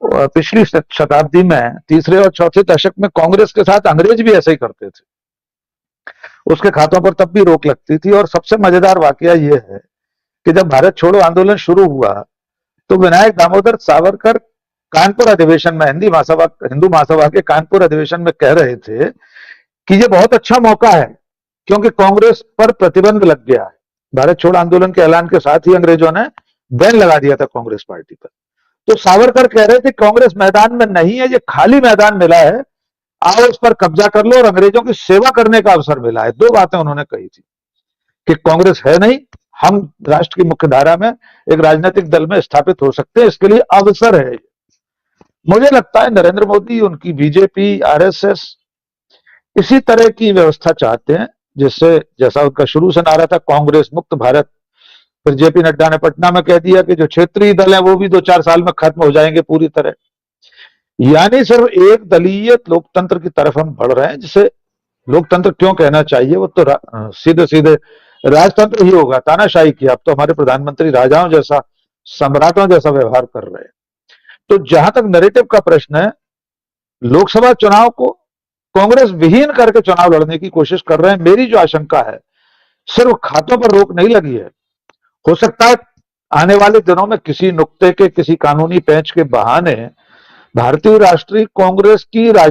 और पिछली शताब्दी में तीसरे और चौथे दशक में कांग्रेस के साथ अंग्रेज भी ऐसे ही करते थे, उसके खातों पर तब भी रोक लगती थी। और सबसे मजेदार वाकया यह है कि जब भारत छोड़ो आंदोलन शुरू हुआ तो विनायक दामोदर सावरकर कानपुर अधिवेशन में, हिंदू महासभा के कानपुर अधिवेशन में कह रहे थे कि ये बहुत अच्छा मौका है क्योंकि कांग्रेस पर प्रतिबंध लग गया है। भारत छोड़ो आंदोलन के ऐलान के साथ ही अंग्रेजों ने बैन लगा दिया था कांग्रेस पार्टी पर। तो सावरकर कह रहे थे कांग्रेस मैदान में नहीं है, ये खाली मैदान मिला है, आओ इस पर कब्जा कर लो और अंग्रेजों की सेवा करने का अवसर मिला है। 2 बातें उन्होंने कही थी कि कांग्रेस है नहीं, हम राष्ट्र की मुख्य धारा में एक राजनीतिक दल में स्थापित हो सकते हैं, इसके लिए अवसर है। मुझे लगता है नरेंद्र मोदी, उनकी बीजेपी, आरएसएस इसी तरह की व्यवस्था चाहते हैं, जिससे, जैसा उनका शुरू से नारा था, कांग्रेस मुक्त भारत, फिर जेपी नड्डा ने पटना में कह दिया कि जो क्षेत्रीय दल है वो भी 2-4 साल में खत्म हो जाएंगे पूरी तरह। यानी सिर्फ एक दलीय लोकतंत्र की तरफ हम बढ़ रहे हैं, जिसे लोकतंत्र क्यों कहना चाहिए, वो तो सीधे सीधे राजतंत्र ही होगा, तानाशाही की। अब तो हमारे प्रधानमंत्री राजाओं जैसा, सम्राटों जैसा व्यवहार कर रहे हैं। तो जहां तक नैरेटिव का प्रश्न है, लोकसभा चुनाव को कांग्रेस विहीन करके चुनाव लड़ने की कोशिश कर रहे हैं। मेरी जो आशंका है, सिर्फ खातों पर रोक नहीं लगी है, हो सकता है आने वाले दिनों में किसी नुक्ते के, किसी कानूनी पेंच के बहाने भारतीय राष्ट्रीय कांग्रेस की